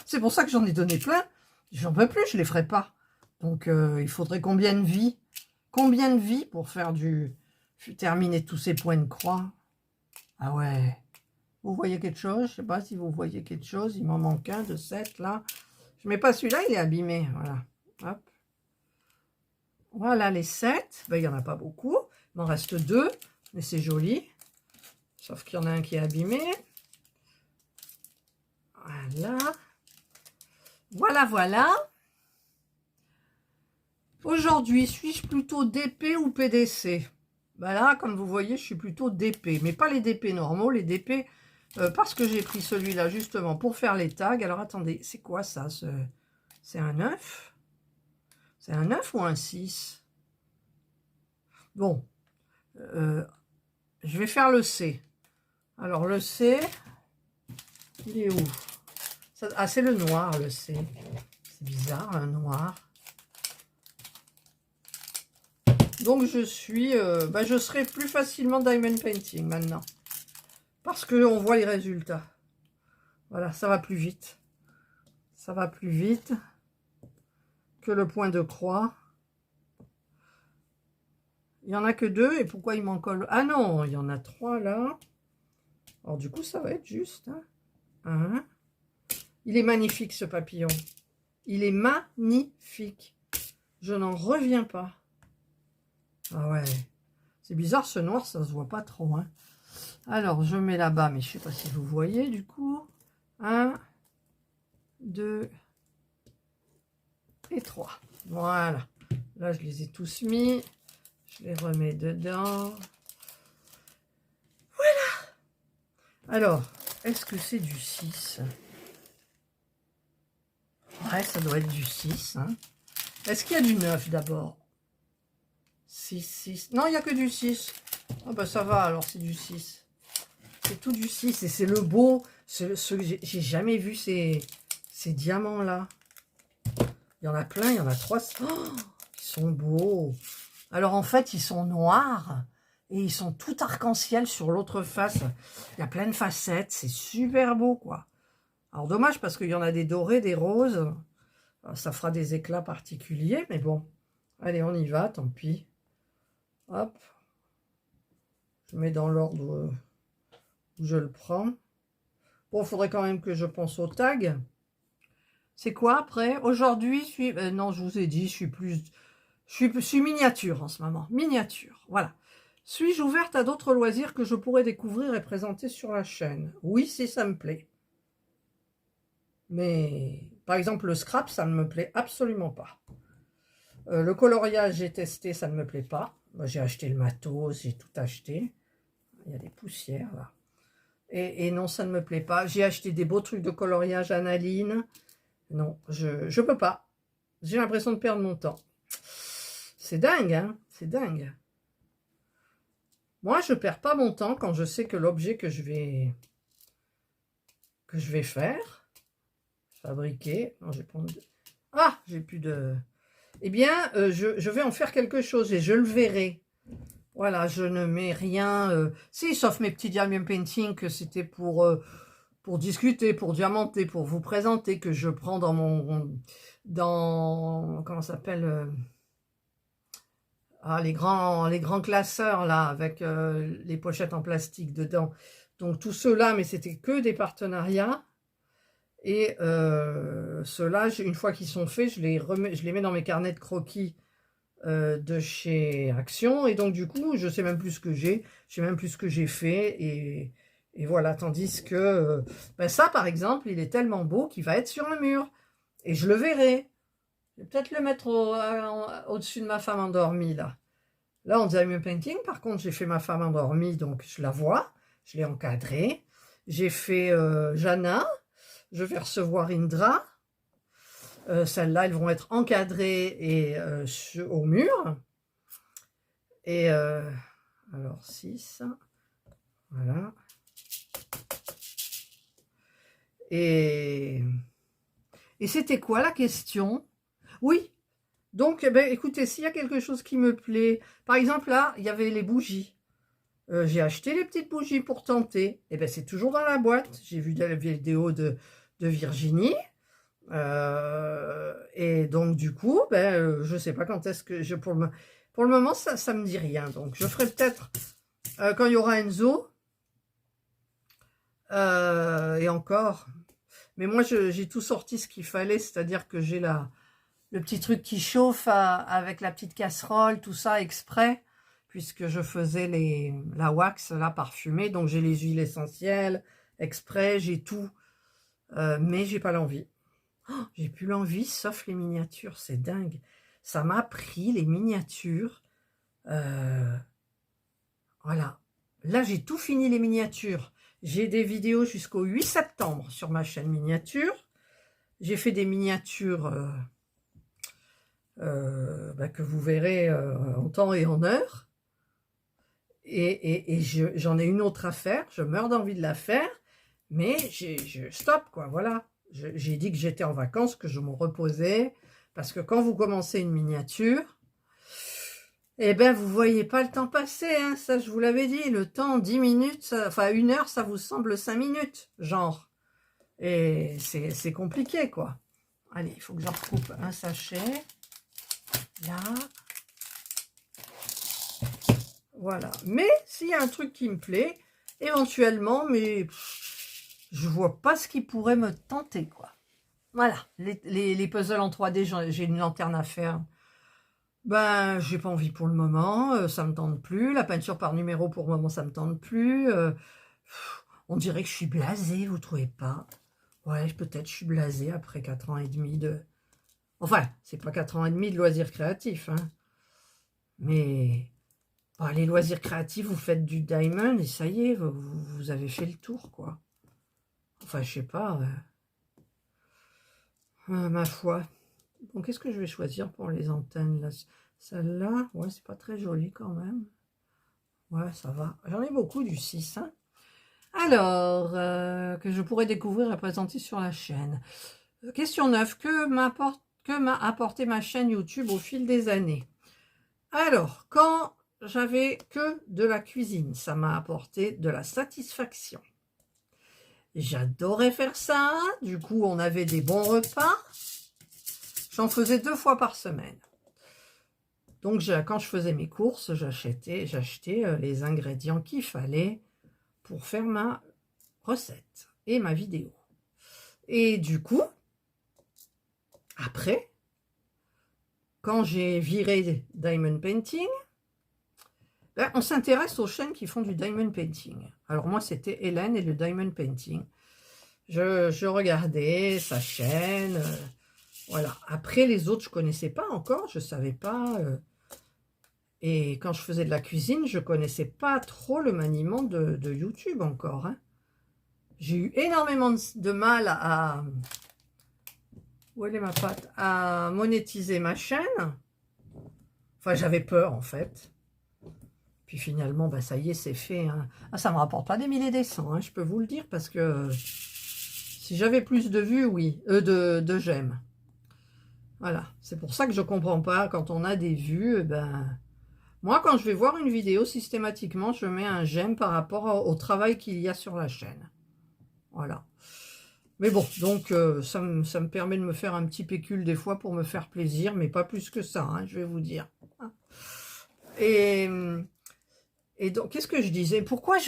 C'est pour ça que j'en ai donné plein. J'en peux plus, je les ferai pas. Donc il faudrait combien de vies? Combien de vies pour faire terminer tous ces points de croix? Ah ouais. Vous voyez quelque chose? Je ne sais pas si vous voyez quelque chose. Il m'en manque un de 7 là. Je ne mets pas celui-là, il est abîmé. Voilà. Hop. Voilà les 7. Ben, il n'y en a pas beaucoup. Il m'en reste 2. Mais c'est joli. Sauf qu'il y en a un qui est abîmé. Voilà. Voilà, voilà. Aujourd'hui, suis-je plutôt DP ou PDC? Ben là, comme vous voyez, je suis plutôt DP. Mais pas les DP normaux, les DP... parce que j'ai pris celui-là justement pour faire les tags. Alors attendez, c'est quoi ça? C'est un 9? C'est un 9 ou un 6? Bon, je vais faire le C. Alors le C, il est où? Ah, c'est le noir, le C. C'est bizarre, un noir. Donc je serai plus facilement diamond painting maintenant. Parce qu'on voit les résultats. Voilà, ça va plus vite. Ça va plus vite que le point de croix. Il n'y en a que 2. Et pourquoi il m'en colle? Ah non, il y en a 3 là. Alors du coup, ça va être juste. Hein. Il est magnifique ce papillon. Il est magnifique. Je n'en reviens pas. Ah ouais. C'est bizarre, ce noir, ça se voit pas trop. Hein. Alors, je mets là-bas, mais je ne sais pas si vous voyez du coup. 1, 2 et 3. Voilà. Là, je les ai tous mis. Je les remets dedans. Voilà. Alors, est-ce que c'est du 6? Ouais, ça doit être du 6. Hein. Est-ce qu'il y a du 9 d'abord? 6, 6. Non, il n'y a que du 6. Ah bah ça va, alors c'est du 6. C'est tout du 6 et c'est le beau. J'ai jamais vu ces diamants-là. Il y en a plein, il y en a 3. Oh, ils sont beaux. Alors en fait, ils sont noirs et ils sont tout arc-en-ciel sur l'autre face. Il y a plein de facettes, c'est super beau quoi. Alors dommage parce qu'il y en a des dorés, des roses. Ça fera des éclats particuliers, mais bon. Allez, on y va, tant pis. Hop. Je mets dans l'ordre où je le prends. Bon, il faudrait quand même que je pense au tag. C'est quoi après? Aujourd'hui, non, je vous ai dit, je suis miniature en ce moment. Miniature, voilà. Suis-je ouverte à d'autres loisirs que je pourrais découvrir et présenter sur la chaîne? Oui, si ça me plaît. Mais, par exemple, le scrap, ça ne me plaît absolument pas. Le coloriage, j'ai testé, ça ne me plaît pas. J'ai acheté le matos, j'ai tout acheté. Il y a des poussières, là. Et non, ça ne me plaît pas. J'ai acheté des beaux trucs de coloriage analine. Non, je peux pas. J'ai l'impression de perdre mon temps. C'est dingue, hein? C'est dingue. Moi, je perds pas mon temps quand je sais que l'objet que je vais faire, fabriquer... Non, j'ai pas... Ah, j'ai plus de... Eh bien, je vais en faire quelque chose et je le verrai. Voilà, je ne mets rien... Si, sauf mes petits diamond painting, que c'était pour discuter, pour diamanter, pour vous présenter, que je prends dans mon... comment ça s'appelle les grands classeurs, là, avec les pochettes en plastique dedans. Donc, tout cela, mais c'était que des partenariats. Et ceux-là, une fois qu'ils sont faits, je les mets dans mes carnets de croquis de chez Action. Et donc, du coup, je sais même plus ce que j'ai. Je sais même plus ce que j'ai fait. Et voilà, tandis que ben ça, par exemple, il est tellement beau qu'il va être sur le mur. Et je le verrai. Je vais peut-être le mettre au-dessus de ma femme endormie, là. Là, on dirait mieux painting. Par contre, j'ai fait ma femme endormie, donc je la vois. Je l'ai encadrée. J'ai fait Jana. Je vais recevoir Indra. Celles-là, elles vont être encadrées et au mur. Et alors, 6. Voilà. Et c'était quoi la question? Oui. Donc, ben, écoutez, s'il y a quelque chose qui me plaît, par exemple, là, il y avait les bougies. J'ai acheté les petites bougies pour tenter. Et ben, c'est toujours dans la boîte. J'ai vu la vidéo de Virginie. Et donc, du coup, ben, je ne sais pas quand est-ce que... pour le moment, ça me dit rien. Donc, je ferai peut-être quand il y aura Enzo. Et encore... Mais moi, j'ai tout sorti ce qu'il fallait, c'est-à-dire que j'ai le petit truc qui chauffe avec la petite casserole, tout ça exprès, puisque je faisais la wax là parfumée, donc j'ai les huiles essentielles exprès, j'ai tout, mais j'ai pas l'envie. Oh, j'ai plus l'envie, sauf les miniatures, c'est dingue. Ça m'a pris les miniatures. Voilà. Là, j'ai tout fini les miniatures. J'ai des vidéos jusqu'au 8 septembre sur ma chaîne miniature. J'ai fait des miniatures que vous verrez en temps et en heure. Et j'en ai une autre à faire. Je meurs d'envie de la faire. Mais je stop, quoi. Voilà. J'ai dit que j'étais en vacances, que je me reposais. Parce que quand vous commencez une miniature, eh ben, vous voyez pas le temps passer, hein, ça je vous l'avais dit, le temps, 10 minutes, enfin 1 heure, ça vous semble 5 minutes, genre. Et c'est compliqué, quoi. Allez, il faut que j'en recoupe un sachet. Là. Voilà. Mais s'il y a un truc qui me plaît, éventuellement, mais je vois pas ce qui pourrait me tenter, quoi. Voilà. Les puzzles en 3D, j'ai une lanterne à faire. Ben, j'ai pas envie pour le moment, ça me tente plus. La peinture par numéro, pour le moment, ça me tente plus. On dirait que je suis blasée, vous trouvez pas? Ouais, peut-être je suis blasée après 4 ans et demi de... Enfin, c'est pas 4 ans et demi de loisirs créatifs, hein. Mais les loisirs créatifs, vous faites du diamond et ça y est, vous avez fait le tour, quoi. Enfin, je sais pas. Ma foi. Bon, qu'est-ce que je vais choisir pour les antennes, là? Celle-là, ouais, c'est pas très joli quand même. Ouais, ça va. J'en ai beaucoup du 6, hein. Alors, que je pourrais découvrir et présenter sur la chaîne. Question 9. que m'a apporté ma chaîne YouTube au fil des années. Alors, quand j'avais que de la cuisine, ça m'a apporté de la satisfaction. J'adorais faire ça. Du coup, on avait des bons repas. J'en faisais 2 fois par semaine. Donc, quand je faisais mes courses, j'achetais les ingrédients qu'il fallait pour faire ma recette et ma vidéo. Et du coup, après, quand j'ai viré Diamond Painting, ben, on s'intéresse aux chaînes qui font du Diamond Painting. Alors moi, c'était Hélène et le Diamond Painting. Je regardais sa chaîne. Voilà. Après, les autres, je ne connaissais pas encore. Je ne savais pas. Et quand je faisais de la cuisine, je ne connaissais pas trop le maniement de YouTube encore. Hein. J'ai eu énormément de mal à... Où elle est ma patte? À monétiser ma chaîne. Enfin, j'avais peur, en fait. Puis finalement, bah, ça y est, c'est fait. Hein. Ah, ça ne me rapporte pas des milliers des cents, hein, je peux vous le dire, parce que si j'avais plus de vues, oui, de j'aime. Voilà, c'est pour ça que je ne comprends pas, quand on a des vues, ben... Moi, quand je vais voir une vidéo, systématiquement, je mets un j'aime par rapport au travail qu'il y a sur la chaîne. Voilà. Mais bon, donc ça me permet de me faire un petit pécule des fois pour me faire plaisir, mais pas plus que ça, hein, je vais vous dire. Et donc, qu'est-ce que je disais? Pourquoi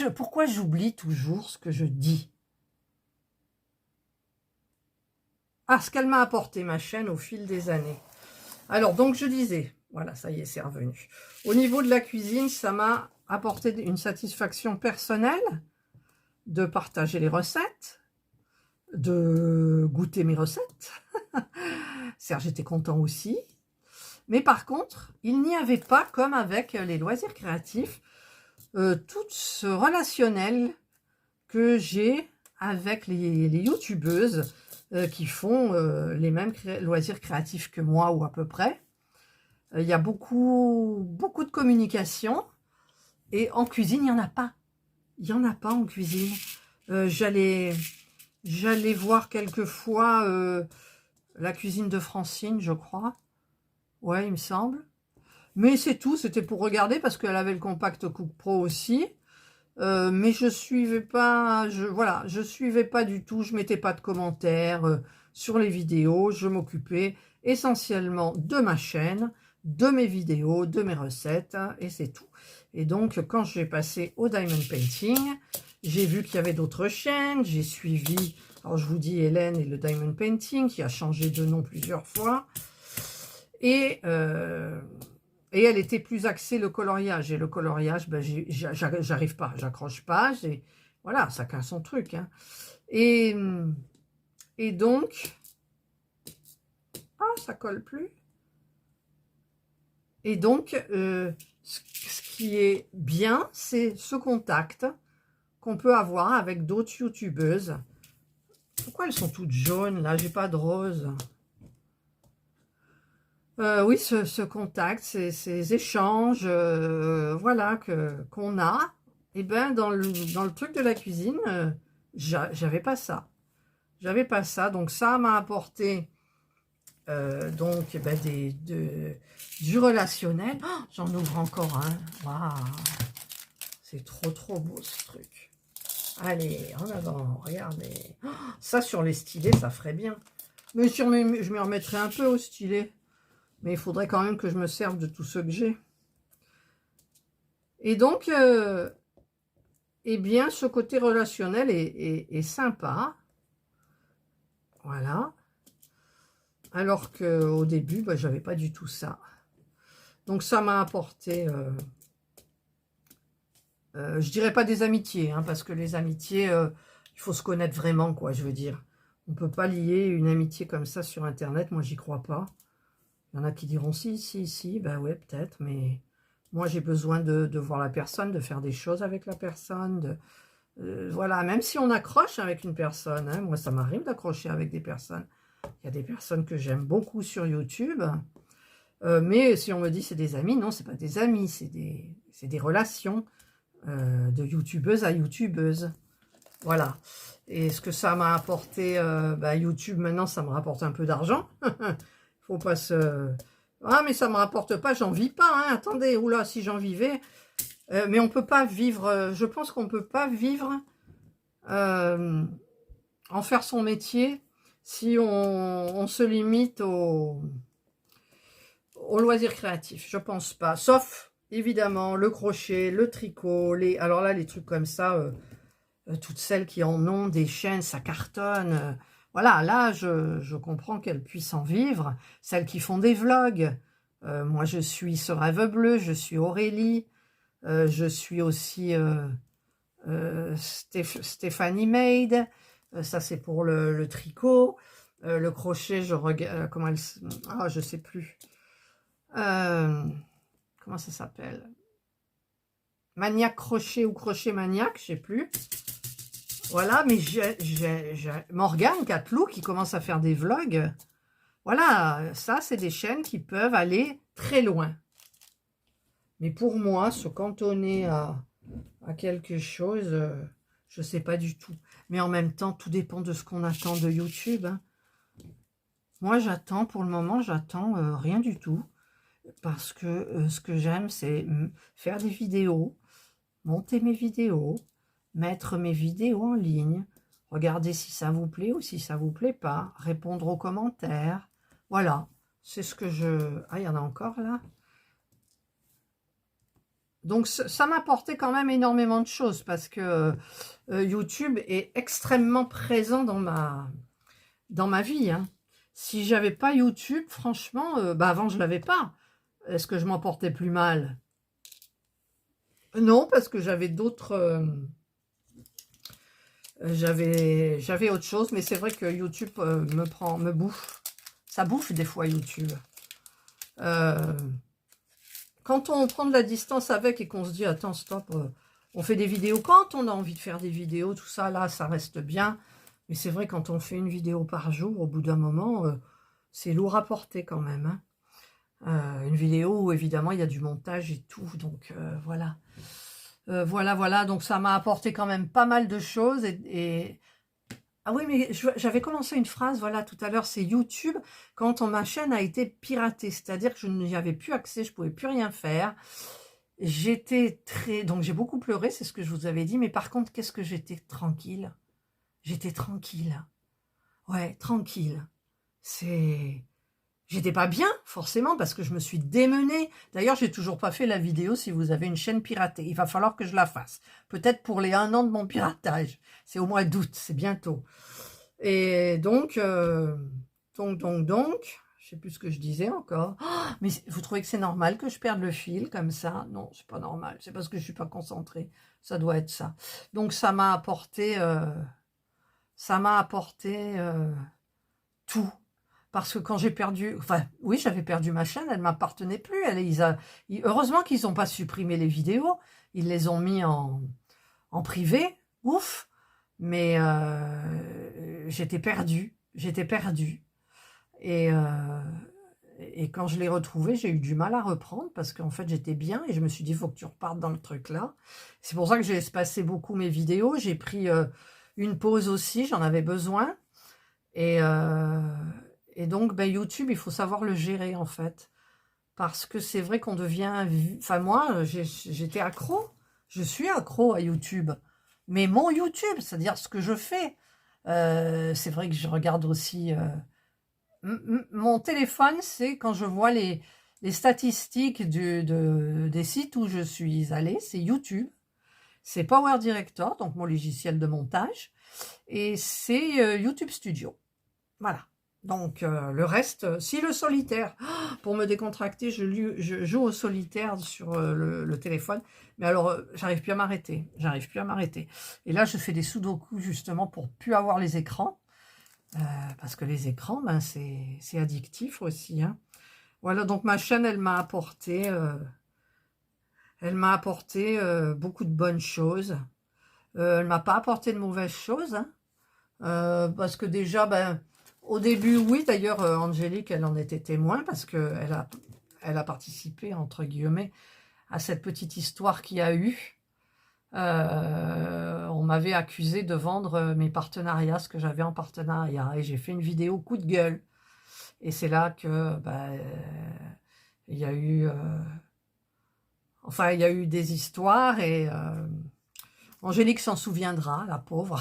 j'oublie toujours ce que je dis? Ah, ce qu'elle m'a apporté, ma chaîne, au fil des années. Alors, donc, je disais, voilà, ça y est, c'est revenu. Au niveau de la cuisine, ça m'a apporté une satisfaction personnelle de partager les recettes, de goûter mes recettes. Serge était content aussi. Mais par contre, il n'y avait pas, comme avec les loisirs créatifs, tout ce relationnel que j'ai avec les youtubeuses qui font les mêmes loisirs créatifs que moi, ou à peu près. Il y a beaucoup de communication. Et en cuisine, il n'y en a pas. Il n'y en a pas en cuisine. J'allais voir quelquefois la cuisine de Francine, je crois. Ouais, il me semble. Mais c'est tout, c'était pour regarder parce qu'elle avait le Compact Cook Pro aussi. Mais je suivais pas, je suivais pas du tout, je mettais pas de commentaires sur les vidéos, je m'occupais essentiellement de ma chaîne, de mes vidéos, de mes recettes, hein, et c'est tout. Et donc, quand j'ai passé au Diamond Painting, j'ai vu qu'il y avait d'autres chaînes, j'ai suivi, alors je vous dis Hélène et le Diamond Painting, qui a changé de nom plusieurs fois, et elle était plus axée le coloriage. Et le coloriage, ben, j'arrive pas, j'accroche pas. Voilà, chacun son truc. Hein. Et donc... Ah, ça colle plus. Et donc, ce qui est bien, c'est ce contact qu'on peut avoir avec d'autres youtubeuses. Pourquoi elles sont toutes jaunes, là? J'ai pas de rose. Oui, ce contact, ces échanges, voilà, qu'on a, et ben dans le truc de la cuisine, j'avais pas ça. J'avais pas ça, donc ça m'a apporté donc ben, du relationnel. Oh, j'en ouvre encore un. Waouh, c'est trop beau ce truc. Allez, en avant, regardez. Oh, ça sur les stylets, ça ferait bien. Mais je m'y remettrai un peu au stylet. Mais il faudrait quand même que je me serve de tout ce que j'ai. Et donc, eh bien, ce côté relationnel est sympa. Voilà. Alors qu'au début, bah, j'avais pas du tout ça. Donc, ça m'a apporté... je dirais pas des amitiés, hein, parce que les amitiés, il faut se connaître vraiment, quoi, je veux dire. On peut pas lier une amitié comme ça sur Internet. Moi, j'y crois pas. Il y en a qui diront si, ben ouais, peut-être, mais moi j'ai besoin de voir la personne, de faire des choses avec la personne, voilà, même si on accroche avec une personne, hein, moi ça m'arrive d'accrocher avec des personnes. Il y a des personnes que j'aime beaucoup sur YouTube, mais si on me dit c'est des amis, non, c'est pas des amis, c'est des relations de youtubeuse à youtubeuse. Voilà. Et ce que ça m'a apporté, YouTube maintenant, ça me rapporte un peu d'argent. Faut pas se... Ah, mais ça me rapporte pas, j'en vis pas, hein. Attendez, oula, si j'en vivais... mais on peut pas vivre... je pense qu'on peut pas vivre... en faire son métier si on se limite au loisir créatif. Je pense pas. Sauf, évidemment, le crochet, le tricot, alors là, les trucs comme ça... toutes celles qui en ont des chaînes, ça cartonne. Voilà, là, je comprends qu'elles puissent en vivre. Celles qui font des vlogs. Moi, je suis ce rêve bleu, je suis Aurélie. Je suis aussi Stéphanie Made. Ça, c'est pour le tricot. Le crochet, je regarde... comment elle... Ah, je sais plus. Comment ça s'appelle? Maniaque crochet ou crochet maniaque, je sais plus. Voilà, mais j'ai Morgane Catlou qui commence à faire des vlogs. Voilà, ça, c'est des chaînes qui peuvent aller très loin. Mais pour moi, se cantonner à quelque chose, je ne sais pas du tout. Mais en même temps, tout dépend de ce qu'on attend de YouTube. Hein. Moi, j'attends, pour le moment, j'attends rien du tout. Parce que ce que j'aime, c'est faire des vidéos, monter mes vidéos, mettre mes vidéos en ligne, regarder si ça vous plaît ou si ça vous plaît pas, répondre aux commentaires. Voilà, c'est ce que je... Ah, il y en a encore là. Donc, ça m'a apporté quand même énormément de choses parce que YouTube est extrêmement présent dans ma vie. Hein. Si j'avais pas YouTube, franchement, bah avant, je l'avais pas. Est-ce que je m'en portais plus mal? Non, parce que j'avais d'autres... j'avais autre chose, mais c'est vrai que YouTube me bouffe. Ça bouffe des fois YouTube. Quand on prend de la distance avec et qu'on se dit, attends, stop, on fait des vidéos. Quand on a envie de faire des vidéos, tout ça, là, ça reste bien. Mais c'est vrai, quand on fait une vidéo par jour, au bout d'un moment, c'est lourd à porter quand même. Hein. Une vidéo où, évidemment, il y a du montage et tout. Donc, voilà. Voilà. Donc, ça m'a apporté quand même pas mal de choses. Ah oui, mais j'avais commencé une phrase, voilà, tout à l'heure, c'est YouTube, quand ma chaîne a été piratée. C'est-à-dire que je n'y avais plus accès, je ne pouvais plus rien faire. Donc, j'ai beaucoup pleuré, c'est ce que je vous avais dit. Mais par contre, qu'est-ce que j'étais tranquille. J'étais tranquille. Ouais, tranquille. J'étais pas bien, forcément, parce que je me suis démenée. D'ailleurs, j'ai toujours pas fait la vidéo si vous avez une chaîne piratée. Il va falloir que je la fasse. Peut-être pour les 1 an de mon piratage. C'est au mois d'août, c'est bientôt. Et donc, je sais plus ce que je disais encore. Oh, mais vous trouvez que c'est normal que je perde le fil comme ça? Non, c'est pas normal. C'est parce que je suis pas concentrée. Ça doit être ça. Donc, ça m'a apporté tout. Parce que quand j'ai perdu... Enfin, oui, j'avais perdu ma chaîne, elle ne m'appartenait plus. Heureusement qu'ils n'ont pas supprimé les vidéos. Ils les ont mis en privé. Ouf. Mais j'étais perdue. J'étais perdue. Et quand je l'ai retrouvé, j'ai eu du mal à reprendre parce qu'en fait, j'étais bien. Et je me suis dit, il faut que tu repartes dans le truc là. C'est pour ça que j'ai espacé beaucoup mes vidéos. J'ai pris une pause aussi. J'en avais besoin. Et donc, ben, YouTube, il faut savoir le gérer, en fait. Parce que c'est vrai qu'on devient... Enfin, moi, j'étais accro. Je suis accro à YouTube. Mais mon YouTube, c'est-à-dire ce que je fais. C'est vrai que je regarde aussi... mon téléphone, c'est quand je vois les statistiques des sites où je suis allée, c'est YouTube. C'est Power Director, donc mon logiciel de montage. Et c'est YouTube Studio. Voilà. Donc, le reste, si le solitaire, pour me décontracter, je joue au solitaire sur le téléphone. Mais alors, j'arrive plus à m'arrêter. J'arrive plus à m'arrêter. Et là, je fais des sudoku justement pour plus avoir les écrans. Parce que les écrans, ben, c'est addictif aussi. Hein. Voilà, donc ma chaîne, elle m'a apporté beaucoup de bonnes choses. Elle m'a pas apporté de mauvaises choses. Hein. Parce que déjà, ben... Au début, oui, d'ailleurs, Angélique, elle en était témoin parce qu'elle a participé, entre guillemets, à cette petite histoire qu'il y a eu. On m'avait accusé de vendre mes partenariats, ce que j'avais en partenariat, et j'ai fait une vidéo coup de gueule. Et c'est là que il y a eu enfin il y a eu des histoires et Angélique s'en souviendra, la pauvre.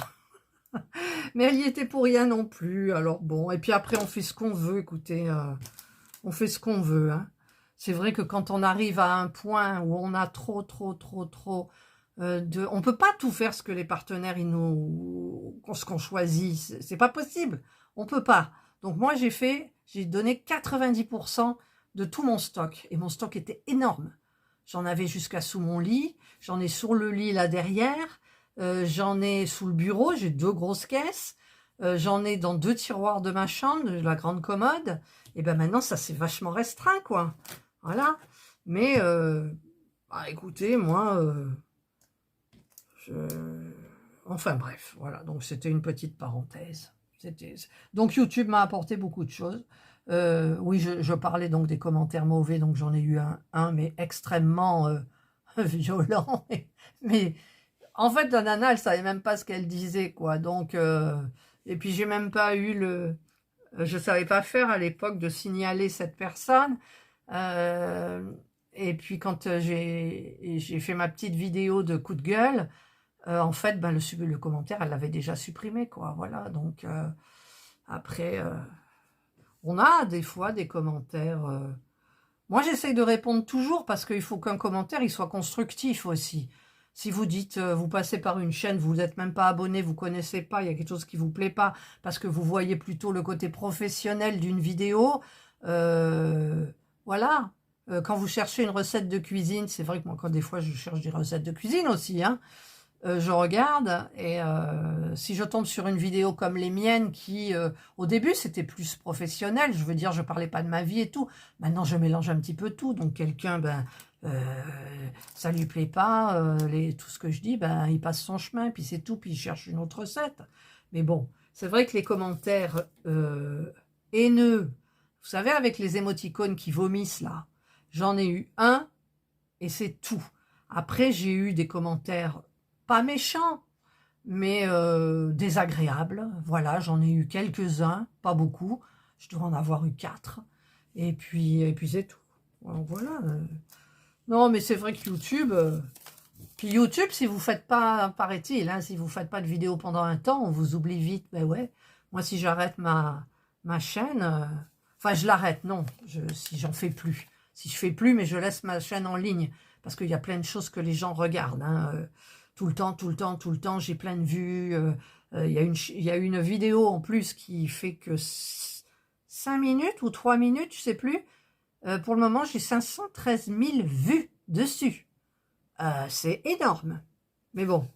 Mais elle y était pour rien non plus. Alors bon, et puis après on fait ce qu'on veut, écoutez, on fait ce qu'on veut. Hein. C'est vrai que quand on arrive à un point où on a trop on peut pas tout faire ce que les partenaires ce qu'on choisit, c'est pas possible, on peut pas. Donc moi j'ai donné 90% de tout mon stock et mon stock était énorme. J'en avais jusqu'à sous mon lit, j'en ai sur le lit là derrière, j'en ai sous le bureau, j'ai 2 grosses caisses, j'en ai dans 2 tiroirs de ma chambre, de la grande commode. Et ben maintenant ça c'est vachement restreint quoi. Voilà. Mais écoutez, moi enfin bref, voilà, donc c'était une petite parenthèse. Donc YouTube m'a apporté beaucoup de choses. Oui, je parlais donc des commentaires mauvais, donc j'en ai eu un mais extrêmement violent. Mais en fait, la nana, elle savait même pas ce qu'elle disait, quoi. Donc, et puis j'ai même pas eu je savais pas faire à l'époque de signaler cette personne. Et puis quand j'ai fait ma petite vidéo de coup de gueule, en fait, le commentaire, elle l'avait déjà supprimé, quoi. Voilà, donc après, on a des fois des commentaires. Moi, j'essaye de répondre toujours parce qu'il faut qu'un commentaire, il soit constructif aussi. Si vous dites, vous passez par une chaîne, vous n'êtes même pas abonné, vous connaissez pas, il y a quelque chose qui vous plaît pas, parce que vous voyez plutôt le côté professionnel d'une vidéo, voilà. Quand vous cherchez une recette de cuisine, c'est vrai que moi, quand des fois, je cherche des recettes de cuisine aussi, hein, je regarde et si je tombe sur une vidéo comme les miennes qui, au début, c'était plus professionnel, je veux dire, je parlais pas de ma vie et tout. Maintenant, je mélange un petit peu tout. Donc, quelqu'un, ça lui plaît pas, tout ce que je dis, il passe son chemin, puis c'est tout, puis il cherche une autre recette. Mais bon, c'est vrai que les commentaires haineux, vous savez, avec les émoticônes qui vomissent là, j'en ai eu un et c'est tout. Après, j'ai eu des commentaires pas méchants, mais désagréables. Voilà, j'en ai eu quelques-uns, pas beaucoup. Je dois en avoir eu 4. Et puis c'est tout. Voilà. Non, mais c'est vrai que YouTube... Puis YouTube, si vous faites pas, paraît-il, hein, si vous faites pas de vidéo pendant un temps, on vous oublie vite. Ben ouais. Moi, si j'arrête ma chaîne... Enfin, je l'arrête, non. Si j'en fais plus. Si je fais plus, mais je laisse ma chaîne en ligne. Parce qu'il y a plein de choses que les gens regardent. Hein, tout le temps, j'ai plein de vues. Il y a une vidéo en plus qui fait que 5 minutes ou 3 minutes, je sais plus. Pour le moment, j'ai 513 000 vues dessus. C'est énorme. Mais bon.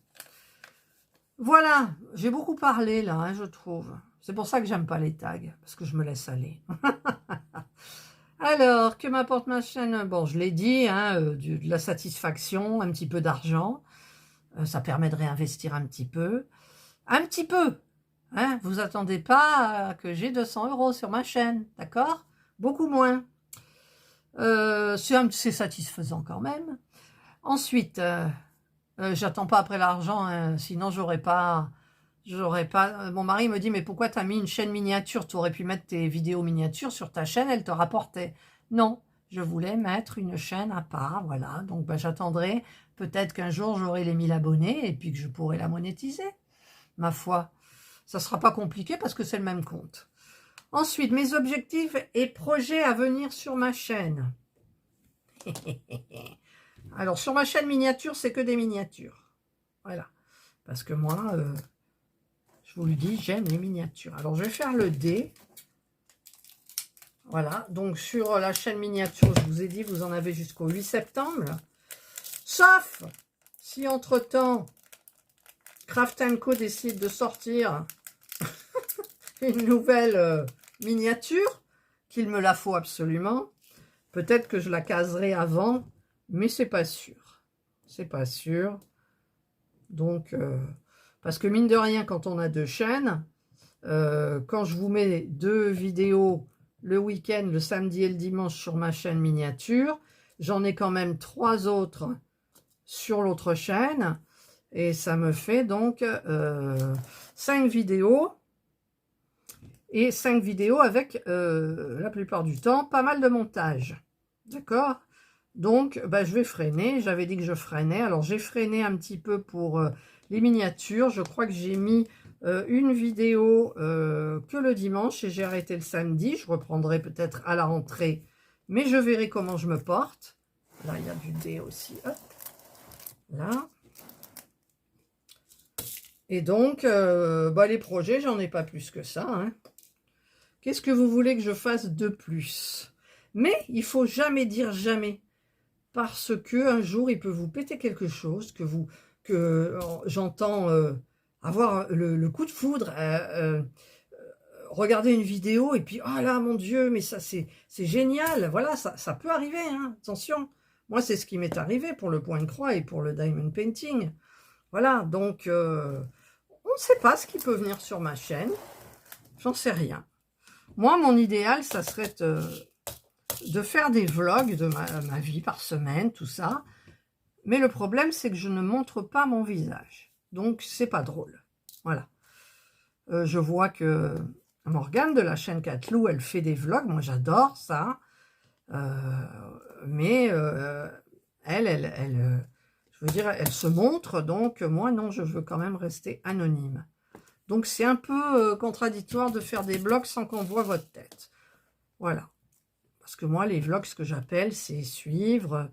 Voilà, j'ai beaucoup parlé là, hein, je trouve. C'est pour ça que j'aime pas les tags, parce que je me laisse aller. Alors, que m'apporte ma chaîne? Bon, je l'ai dit, hein, de la satisfaction, un petit peu d'argent. Ça permet de réinvestir un petit peu. Un petit peu. Hein, vous attendez pas que j'ai 200 € sur ma chaîne, d'accord? Beaucoup moins. C'est satisfaisant quand même. Ensuite, j'attends pas après l'argent, hein, sinon j'aurais pas... Mon mari me dit, mais pourquoi tu as mis une chaîne miniature? Tu aurais pu mettre tes vidéos miniatures sur ta chaîne, elle te rapportait. Non, je voulais mettre une chaîne à part, voilà. Donc j'attendrai, peut-être qu'un jour j'aurai les 1000 abonnés et puis que je pourrai la monétiser. Ma foi, ça sera pas compliqué parce que c'est le même compte. Ensuite, mes objectifs et projets à venir sur ma chaîne. Alors, sur ma chaîne miniature, c'est que des miniatures. Voilà. Parce que moi... je vous le dis, j'aime les miniatures. Alors, je vais faire le dé. Voilà. Donc, sur la chaîne miniature, je vous ai dit, vous en avez jusqu'au 8 septembre. Sauf si, entre-temps, Craft & Co décide de sortir une nouvelle miniature, qu'il me la faut absolument. Peut-être que je la caserai avant, mais c'est pas sûr. C'est pas sûr. Donc... parce que mine de rien, quand on a 2 chaînes, quand je vous mets 2 vidéos le week-end, le samedi et le dimanche sur ma chaîne miniature, j'en ai quand même 3 autres sur l'autre chaîne. Et ça me fait donc 5 vidéos. et 5 vidéos avec, la plupart du temps, pas mal de montage. D'accord? Donc, bah, je vais freiner. J'avais dit que je freinais. Alors, j'ai freiné un petit peu pour les miniatures. Je crois que j'ai mis une vidéo que le dimanche et j'ai arrêté le samedi. Je reprendrai peut-être à la rentrée, mais je verrai comment je me porte. Là, il y a du dé aussi. Hop. Là. Et donc, bah, les projets, j'en ai pas plus que ça. Hein. Qu'est-ce que vous voulez que je fasse de plus? Mais il faut jamais dire jamais. Parce que un jour, il peut vous péter quelque chose, que j'entends avoir le coup de foudre, regarder une vidéo et puis, oh là, mon Dieu, mais ça, c'est génial. Voilà, ça peut arriver, hein, attention. Moi, c'est ce qui m'est arrivé pour le point de croix et pour le diamond painting. Voilà, donc, on ne sait pas ce qui peut venir sur ma chaîne. J'en sais rien. Moi, mon idéal, ça serait de faire des vlogs de ma vie par semaine, tout ça. Mais le problème, c'est que je ne montre pas mon visage. Donc, c'est pas drôle. Voilà. Je vois que Morgane de la chaîne Catlou, elle fait des vlogs. Moi, j'adore ça. Mais je veux dire, elle se montre. Donc, moi, non, je veux quand même rester anonyme. Donc, c'est un peu contradictoire de faire des vlogs sans qu'on voit votre tête. Voilà. Parce que moi, les vlogs, ce que j'appelle, c'est suivre.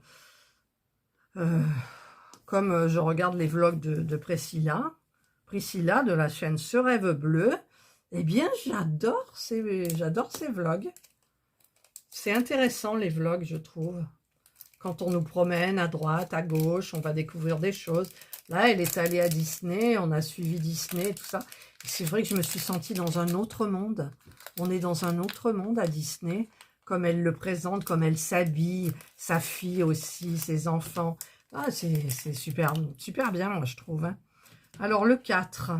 Comme je regarde les vlogs de Priscilla de la chaîne Ce Rêve Bleu, eh bien, j'adore ces vlogs. C'est intéressant, les vlogs, je trouve. Quand on nous promène à droite, à gauche, on va découvrir des choses. Là, elle est allée à Disney, on a suivi Disney, tout ça. Et c'est vrai que je me suis sentie dans un autre monde. On est dans un autre monde à Disney, comme elle le présente, comme elle s'habille, sa fille aussi, ses enfants. Ah, c'est super, super bien, moi, je trouve. Hein. Alors, le 4.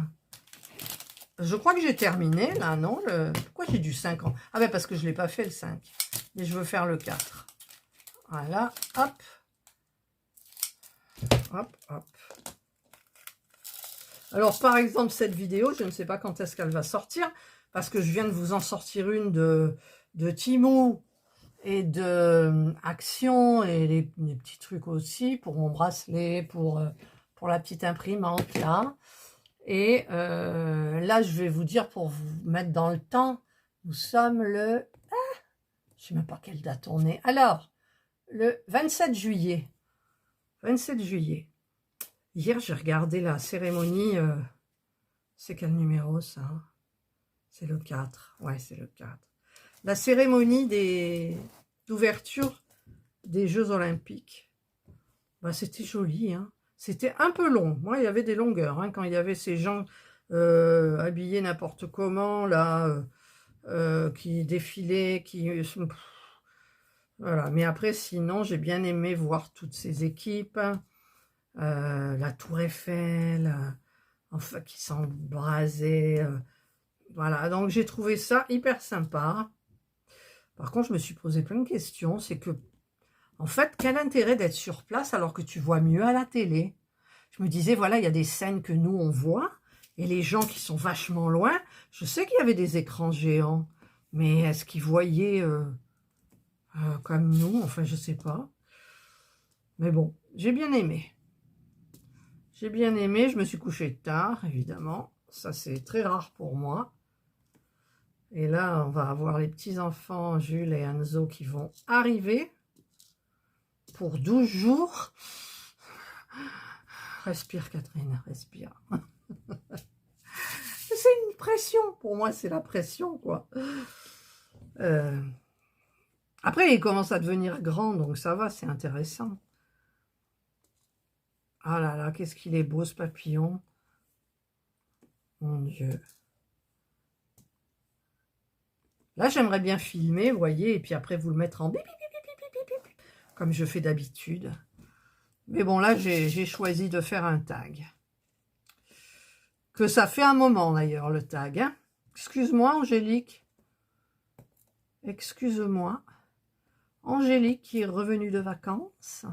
Je crois que j'ai terminé, là, non? Pourquoi j'ai du 5 ans? Ah ben, parce que je ne l'ai pas fait, le 5. Mais je veux faire le 4. Voilà, hop. Hop, hop. Alors, par exemple, cette vidéo, je ne sais pas quand est-ce qu'elle va sortir, parce que je viens de vous en sortir une de Temu et de Action, et les petits trucs aussi, pour mon bracelet, pour la petite imprimante, là. Et là, je vais vous dire, pour vous mettre dans le temps, nous sommes le... Ah, je ne sais même pas quelle date on est. Alors, le 27 juillet. 27 juillet. Hier, j'ai regardé la cérémonie. C'est quel numéro, ça? C'est le 4. Ouais, c'est le 4. La cérémonie d'ouverture des Jeux Olympiques. Bah, c'était joli, hein. C'était un peu long. Moi, il y avait des longueurs, hein, quand il y avait ces gens habillés n'importe comment, là, qui défilaient, voilà. Mais après, sinon, j'ai bien aimé voir toutes ces équipes. La Tour Eiffel, enfin, qui s'embrasaient. Voilà, donc j'ai trouvé ça hyper sympa. Par contre, je me suis posé plein de questions. C'est que, en fait, quel intérêt d'être sur place alors que tu vois mieux à la télé? Je me disais, voilà, il y a des scènes que nous, on voit, et les gens qui sont vachement loin, je sais qu'il y avait des écrans géants, mais est-ce qu'ils voyaient comme nous? Enfin, je sais pas. Mais bon, j'ai bien aimé. J'ai bien aimé, je me suis couchée tard, évidemment. Ça, c'est très rare pour moi. Et là, on va avoir les petits-enfants, Jules et Enzo, qui vont arriver pour 12 jours. Respire, Catherine, respire. C'est une pression. Pour moi, c'est la pression, quoi. Après, il commence à devenir grand, donc ça va, c'est intéressant. Ah là là, qu'est-ce qu'il est beau, ce papillon. Mon Dieu. Là, j'aimerais bien filmer, vous voyez, et puis après, vous le mettre en bip, bip, bip, bip, bip, bip, comme je fais d'habitude. Mais bon, là, j'ai choisi de faire un tag. Que ça fait un moment, d'ailleurs, le tag. Hein. Excuse-moi, Angélique. Excuse-moi. Angélique qui est revenue de vacances.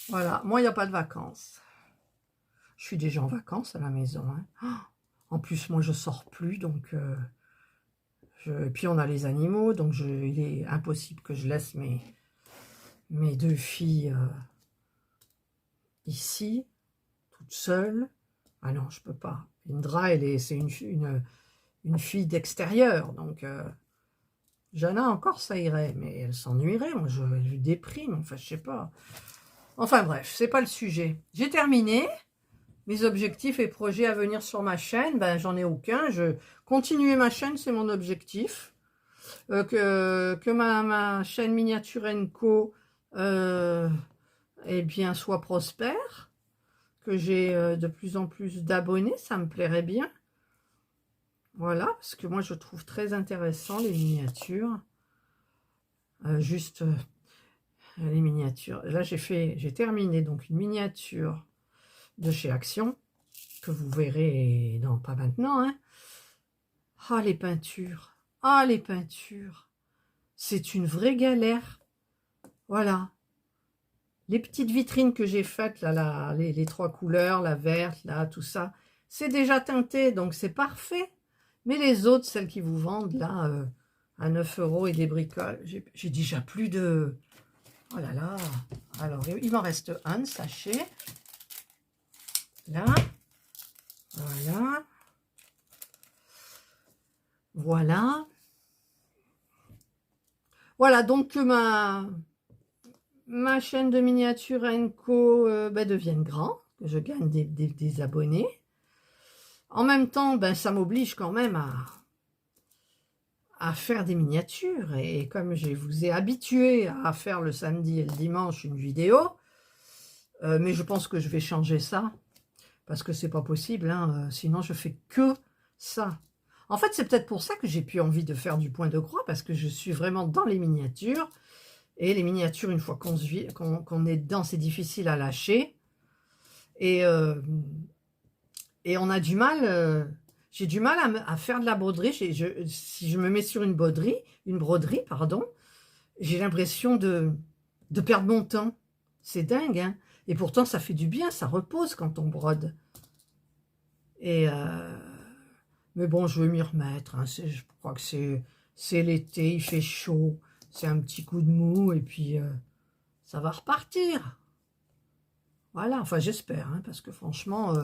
Voilà, moi, il n'y a pas de vacances. Je suis déjà en vacances à la maison. Hein. En plus, moi, je sors plus, donc... et puis, on a les animaux, donc il est impossible que je laisse mes deux filles ici, toutes seules. Ah non, je peux pas. Indra, c'est une fille d'extérieur, donc... Jana, encore, ça irait, mais elle s'ennuierait, moi, je lui déprime, enfin, je sais pas. Enfin, bref, c'est pas le sujet. J'ai terminé. Mes objectifs et projets à venir sur ma chaîne, ben, j'en ai aucun. Continuer ma chaîne, c'est mon objectif. Que ma chaîne Miniature Co, eh bien, soit prospère. Que j'ai de plus en plus d'abonnés, ça me plairait bien. Voilà, parce que moi, je trouve très intéressant les miniatures. Les miniatures. Là, j'ai terminé donc une miniature de chez Action, que vous verrez, non, pas maintenant, hein. Ah, les peintures. Ah, les peintures. C'est une vraie galère. Voilà. Les petites vitrines que j'ai faites, là, les trois couleurs, la verte, là, tout ça, c'est déjà teinté, donc c'est parfait. Mais les autres, celles qui vous vendent, là, à 9 € et des bricoles, j'ai déjà plus de... Oh là là. Alors, il m'en reste un sachet. Là. Voilà. Voilà. Voilà, donc que ma chaîne de miniature Co devienne grand, que je gagne des abonnés. En même temps, ben, ça m'oblige quand même à faire des miniatures. Et comme je vous ai habitué à faire le samedi et le dimanche une vidéo, mais je pense que je vais changer ça, parce que c'est pas possible, hein, sinon je fais que ça. En fait, c'est peut-être pour ça que j'ai plus envie de faire du point de croix, parce que je suis vraiment dans les miniatures. Et les miniatures, une fois qu'on est dedans, c'est difficile à lâcher. Et on a du mal, j'ai du mal à faire de la broderie. Si je me mets sur une broderie, pardon, j'ai l'impression de perdre mon temps. C'est dingue, hein. Et pourtant, ça fait du bien, ça repose quand on brode. Mais bon, je veux m'y remettre, hein. Je crois que c'est l'été, il fait chaud, c'est un petit coup de mou, et puis ça va repartir. Voilà, enfin j'espère, hein, parce que franchement,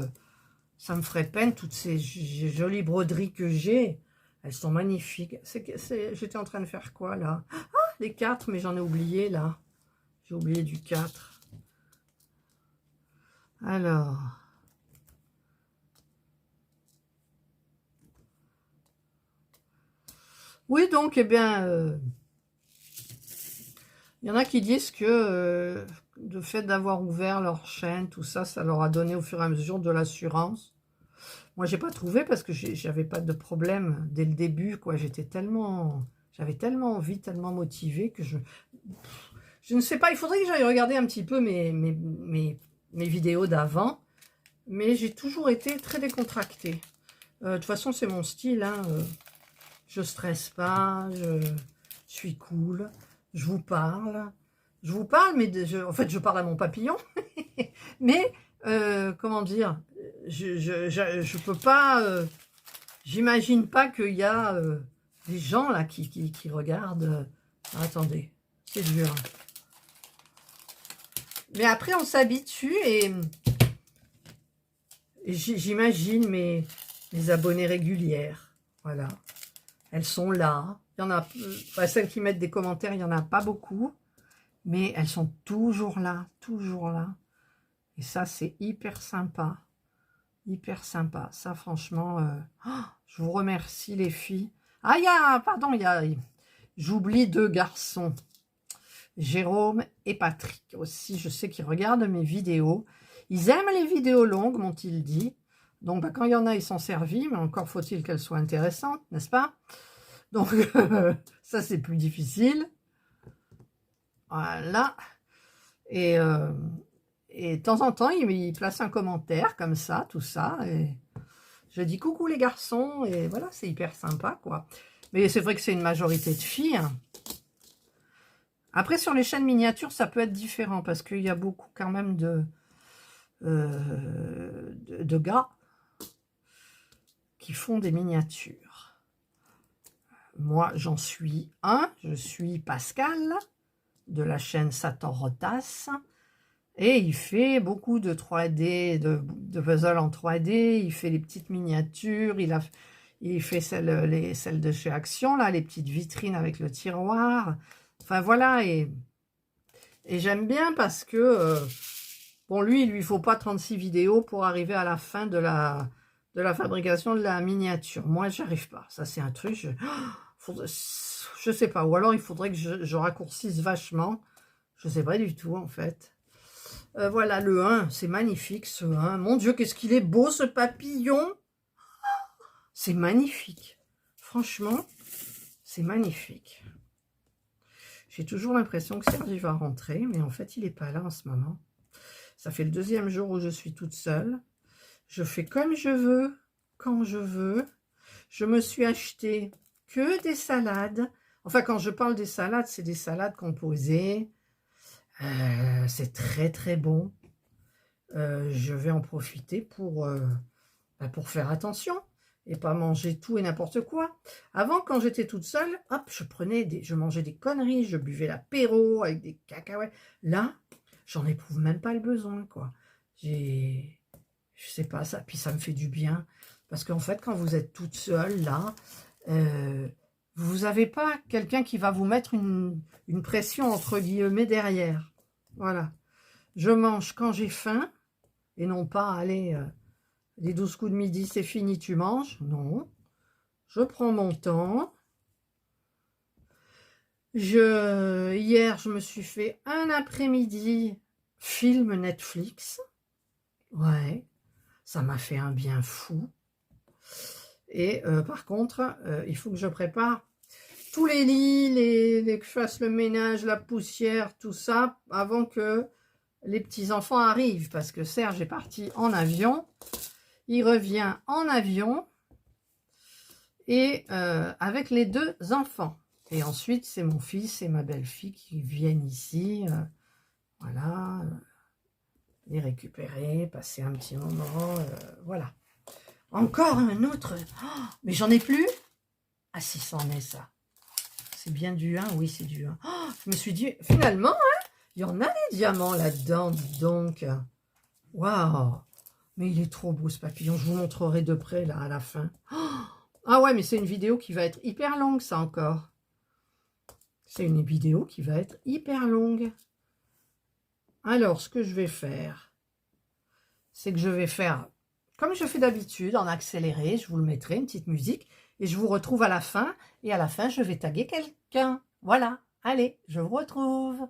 ça me ferait peine, toutes ces jolies broderies que j'ai. Elles sont magnifiques. J'étais en train de faire quoi, là? Ah, les 4, mais j'en ai oublié, là. J'ai oublié du 4. Alors... Oui, donc, eh bien, il y en a qui disent que le fait d'avoir ouvert leur chaîne, tout ça, ça leur a donné au fur et à mesure de l'assurance. Moi, j'ai pas trouvé parce que j'avais pas de problème dès le début, quoi. J'avais tellement envie, tellement motivée que je ne sais pas. Il faudrait que j'aille regarder un petit peu mes vidéos d'avant, mais j'ai toujours été très décontractée. De toute façon, c'est mon style, hein. Je stresse pas, je suis cool, je vous parle, mais en fait, je parle à mon papillon, mais comment dire, je peux pas, j'imagine pas qu'il y a des gens là qui regardent. Attendez, c'est dur. Mais après, on s'habitue et j'imagine mes abonnés régulières, voilà. Elles sont là. Il y en a, celles qui mettent des commentaires, il n'y en a pas beaucoup. Mais elles sont toujours là, toujours là. Et ça, c'est hyper sympa. Hyper sympa. Ça, franchement, je vous remercie, les filles. Ah, pardon, j'oublie 2 garçons. Jérôme et Patrick aussi. Je sais qu'ils regardent mes vidéos. Ils aiment les vidéos longues, m'ont-ils dit. Donc, bah, quand il y en a, ils sont servis. Mais encore faut-il qu'elles soient intéressantes, n'est-ce pas? Donc, ça, c'est plus difficile. Voilà. Et de temps en temps, il place un commentaire comme ça, tout ça. Et je dis coucou les garçons. Et voilà, c'est hyper sympa, quoi. Mais c'est vrai que c'est une majorité de filles. Après, sur les chaînes miniatures, ça peut être différent. Parce qu'il y a beaucoup quand même de gars qui font des miniatures. Moi, j'en suis un. Je suis Pascal de la chaîne Satan Rotas. Et il fait beaucoup de 3D, de puzzle en 3D. Il fait les petites miniatures. Il fait celles de chez Action, là, les petites vitrines avec le tiroir. Enfin, voilà. Et j'aime bien parce que, bon, lui, il lui faut pas 36 vidéos pour arriver à la fin de la fabrication de la miniature. Moi, j'arrive pas. Ça, c'est un truc, je sais pas. Ou alors, il faudrait que je raccourcisse vachement. Je sais pas du tout, en fait. Voilà, le 1, c'est magnifique, ce 1. Mon Dieu, qu'est-ce qu'il est beau, ce papillon. C'est magnifique. Franchement, c'est magnifique. J'ai toujours l'impression que Sergi va rentrer, mais en fait, il n'est pas là en ce moment. Ça fait le 2e jour où je suis toute seule. Je fais comme je veux, quand je veux. Je me suis acheté que des salades. Enfin, quand je parle des salades, c'est des salades composées. C'est très, très bon. Je vais en profiter pour faire attention et pas manger tout et n'importe quoi. Avant, quand j'étais toute seule, hop, je mangeais des conneries, je buvais l'apéro avec des cacahuètes. Là, j'en éprouve même pas le besoin, quoi. Je sais pas, ça, puis ça me fait du bien. Parce qu'en fait, quand vous êtes toute seule, là, vous n'avez pas quelqu'un qui va vous mettre une pression, entre guillemets, derrière. Voilà. Je mange quand j'ai faim, et non pas, allez, les 12 coups de midi, c'est fini, tu manges. Non. Je prends mon temps. Hier, je me suis fait un après-midi film Netflix. Ouais. Ça m'a fait un bien fou. Et par contre, il faut que je prépare tous les lits, que je fasse le ménage, la poussière, tout ça, avant que les petits-enfants arrivent. Parce que Serge est parti en avion. Il revient en avion. Et avec les 2 enfants. Et ensuite, c'est mon fils et ma belle-fille qui viennent ici. Voilà. Les récupérer, passer un petit moment. Voilà. Encore un autre. Oh, mais j'en ai plus. Ah si, c'en est ça. C'est bien du 1. Oui, c'est du 1. Oh, je me suis dit, finalement, hein, il y en a des diamants là-dedans, dis donc. Waouh. Mais il est trop beau ce papillon. Je vous montrerai de près là à la fin. Oh, ah ouais, mais c'est une vidéo qui va être hyper longue, ça encore. C'est une vidéo qui va être hyper longue. Alors, ce que je vais faire, c'est que je vais faire... Comme je fais d'habitude, en accéléré, je vous le mettrai, une petite musique, et je vous retrouve à la fin, et à la fin, je vais taguer quelqu'un. Voilà, allez, je vous retrouve.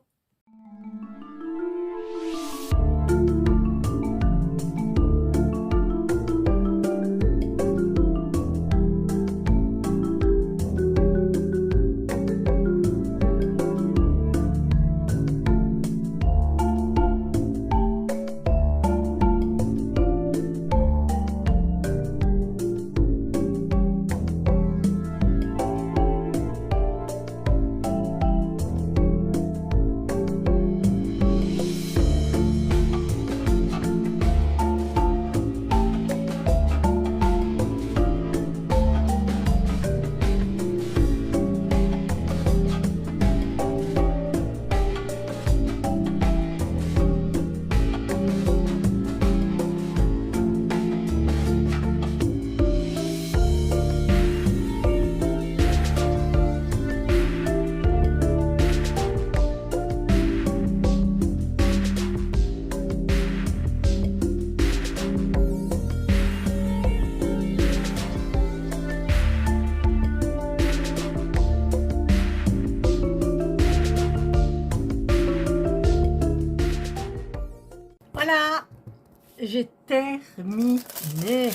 Voilà, j'ai terminé.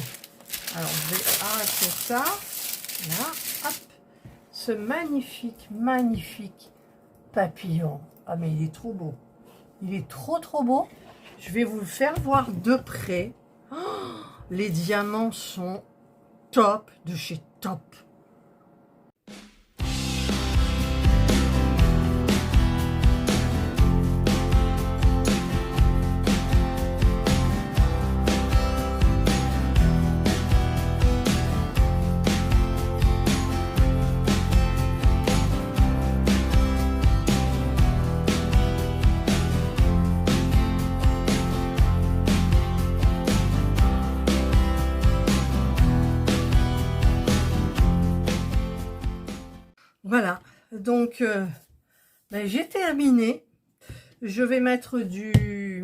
Alors, je vais arracher ça. Là, hop. Ce magnifique, magnifique papillon. Ah, mais il est trop beau. Il est trop, trop beau. Je vais vous le faire voir de près. Oh, les diamants sont top de chez top. Donc, ben, j'ai terminé. Je vais mettre les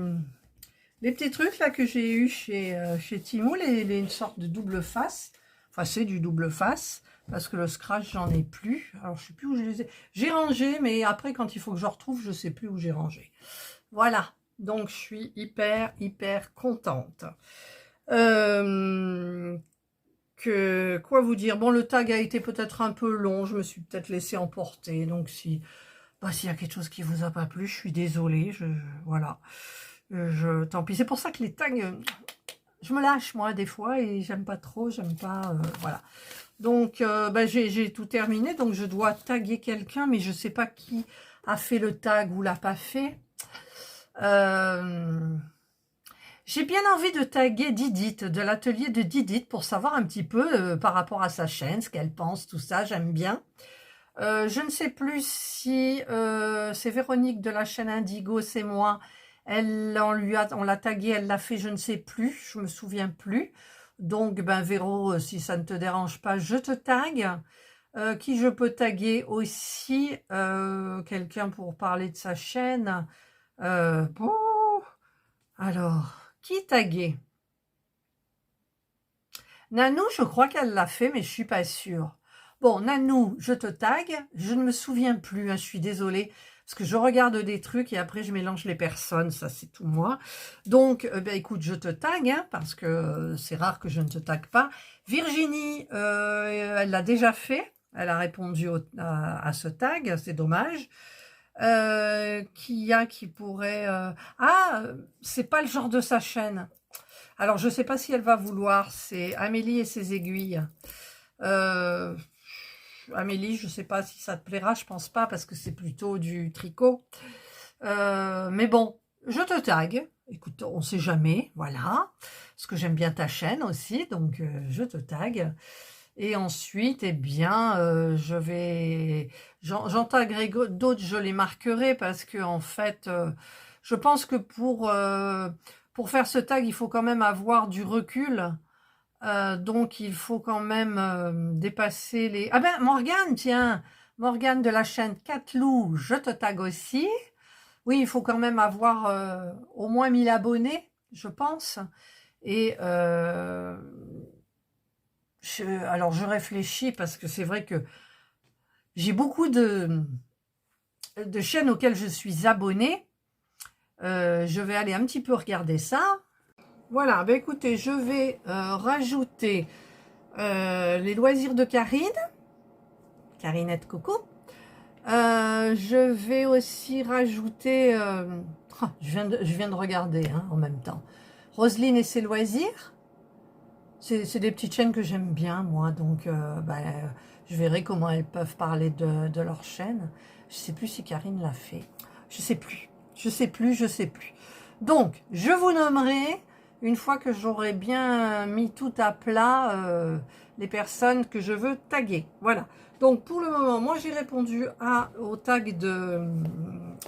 petits trucs là que j'ai eu chez Temu, une sorte de double face. Enfin, c'est du double face. Parce que le scratch, j'en ai plus. Alors, je sais plus où je les ai. J'ai rangé, mais après, quand il faut que je retrouve, je sais plus où j'ai rangé. Voilà. Donc, je suis hyper, hyper contente. Quoi vous dire? Bon, le tag a été peut-être un peu long. Je me suis peut-être laissé emporter. Donc, s'il y a quelque chose qui vous a pas plu, je suis désolée. Voilà. Tant pis. C'est pour ça que les tags, je me lâche, moi, des fois. Et j'aime pas trop. J'aime pas... voilà. Donc, j'ai tout terminé. Donc, je dois taguer quelqu'un. Mais je sais pas qui a fait le tag ou l'a pas fait. J'ai bien envie de taguer Didit, de l'atelier de Didit, pour savoir un petit peu par rapport à sa chaîne, ce qu'elle pense, tout ça, j'aime bien. Je ne sais plus si c'est Véronique de la chaîne Indigo, c'est moi. On l'a tagué, elle l'a fait, je ne sais plus, je me souviens plus. Donc, ben Véro, si ça ne te dérange pas, je te tague. Qui je peux taguer aussi, quelqu'un pour parler de sa chaîne. Bon, alors... Qui taguer? Nanou, je crois qu'elle l'a fait, mais je suis pas sûre. Bon, Nanou, je te tague. Je ne me souviens plus, hein, je suis désolée, parce que je regarde des trucs et après je mélange les personnes, ça c'est tout moi. Donc, écoute, je te tague, hein, parce que c'est rare que je ne te tague pas. Virginie, elle l'a déjà fait. Elle a répondu à ce tag, c'est dommage. Qui pourrait... c'est pas le genre de sa chaîne. Alors, je sais pas si elle va vouloir. C'est Amélie et ses aiguilles. Amélie, je sais pas si ça te plaira. Je pense pas parce que c'est plutôt du tricot. Mais bon, je te tag. Écoute, on sait jamais. Voilà. Parce que j'aime bien ta chaîne aussi. Donc, je te tag. Et ensuite, eh bien, j'en taguerai d'autres, je les marquerai parce que en fait, je pense que pour faire ce tag, il faut quand même avoir du recul. Donc, il faut quand même dépasser les... Ah ben, Morgane, tiens, Morgane de la chaîne Catlou, je te tag aussi. Oui, il faut quand même avoir au moins 1000 abonnés, je pense. Et... alors je réfléchis parce que c'est vrai que j'ai beaucoup de chaînes auxquelles je suis abonnée. Je vais aller un petit peu regarder ça. Voilà, ben écoutez, je vais rajouter les loisirs de Karine, Karinette Coco. Je vais aussi rajouter, je viens de regarder hein, en même temps, Roselyne et ses loisirs. C'est des petites chaînes que j'aime bien, moi, donc je verrai comment elles peuvent parler de leur chaîne. Je sais plus si Karine l'a fait. Je sais plus. Donc, je vous nommerai, une fois que j'aurai bien mis tout à plat, les personnes que je veux taguer. Voilà. Donc, pour le moment, moi, j'ai répondu au tag de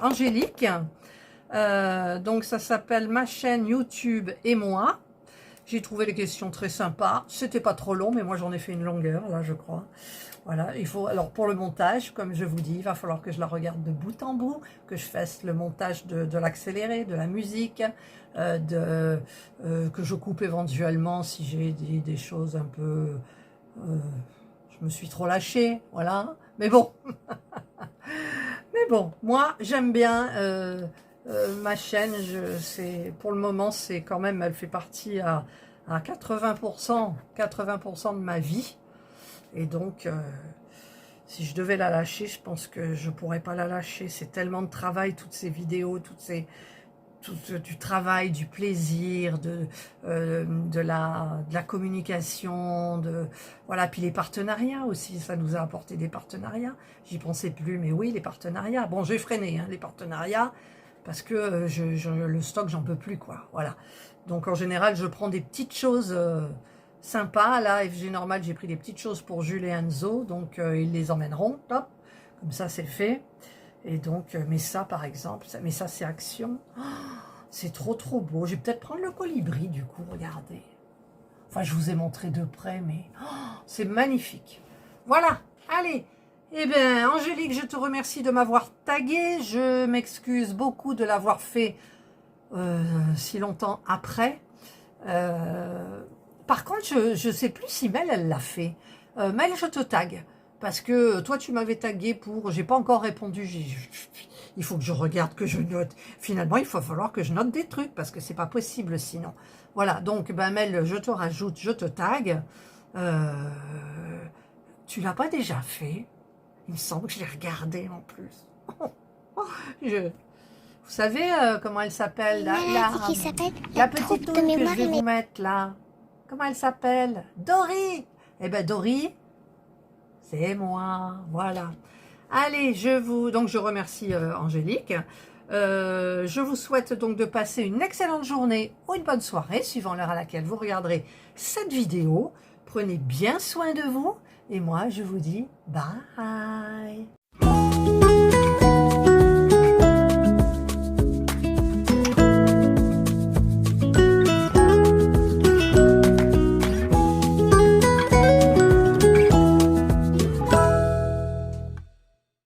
Angélique. Donc, ça s'appelle ma chaîne YouTube et moi. J'ai trouvé les questions très sympas. C'était pas trop long, mais moi j'en ai fait une longueur, là, je crois. Voilà, alors pour le montage, comme je vous dis, il va falloir que je la regarde de bout en bout, que je fasse le montage de l'accéléré, de la musique, que je coupe éventuellement si j'ai des choses un peu... je me suis trop lâchée, voilà. Mais bon, moi j'aime bien... ma chaîne, pour le moment, c'est quand même, elle fait partie à 80% de ma vie. Et donc, si je devais la lâcher, je pense que je pourrais pas la lâcher. C'est tellement de travail, toutes ces vidéos, du travail, du plaisir, de la communication, voilà, puis les partenariats aussi, ça nous a apporté des partenariats. J'y pensais plus, mais oui, les partenariats. Bon, j'ai freiné hein, les partenariats, parce que le stock, j'en peux plus, quoi. Voilà. Donc, en général, je prends des petites choses sympas. Là, FG Normal, j'ai pris des petites choses pour Jules et Enzo. Donc, ils les emmèneront. Top. Comme ça, c'est fait. Et donc, mais ça, par exemple, mais ça, c'est Action. Oh, c'est trop, trop beau. Je vais peut-être prendre le colibri, du coup. Regardez. Enfin, je vous ai montré de près, mais oh, c'est magnifique. Voilà. Allez. Eh bien, Angélique, je te remercie de m'avoir tagué. Je m'excuse beaucoup de l'avoir fait si longtemps après. Par contre, je ne sais plus si Mel, elle l'a fait. Mel, je te tague. Parce que toi, tu m'avais tagué pour... J'ai pas encore répondu. Il faut que je regarde, que je note. Finalement, il va falloir que je note des trucs parce que c'est pas possible sinon. Voilà, donc, ben, Mel, je te rajoute, je te tague. Tu l'as pas déjà fait? Il me semble que je l'ai regardé en plus. Vous savez comment elle s'appelle la petite toune que je vais vous mettre là. Comment elle s'appelle? Dory. Eh ben Dory, c'est moi. Voilà. Allez, donc je remercie Angélique. Je vous souhaite donc de passer une excellente journée ou une bonne soirée, suivant l'heure à laquelle vous regarderez cette vidéo. Prenez bien soin de vous et moi je vous dis bye.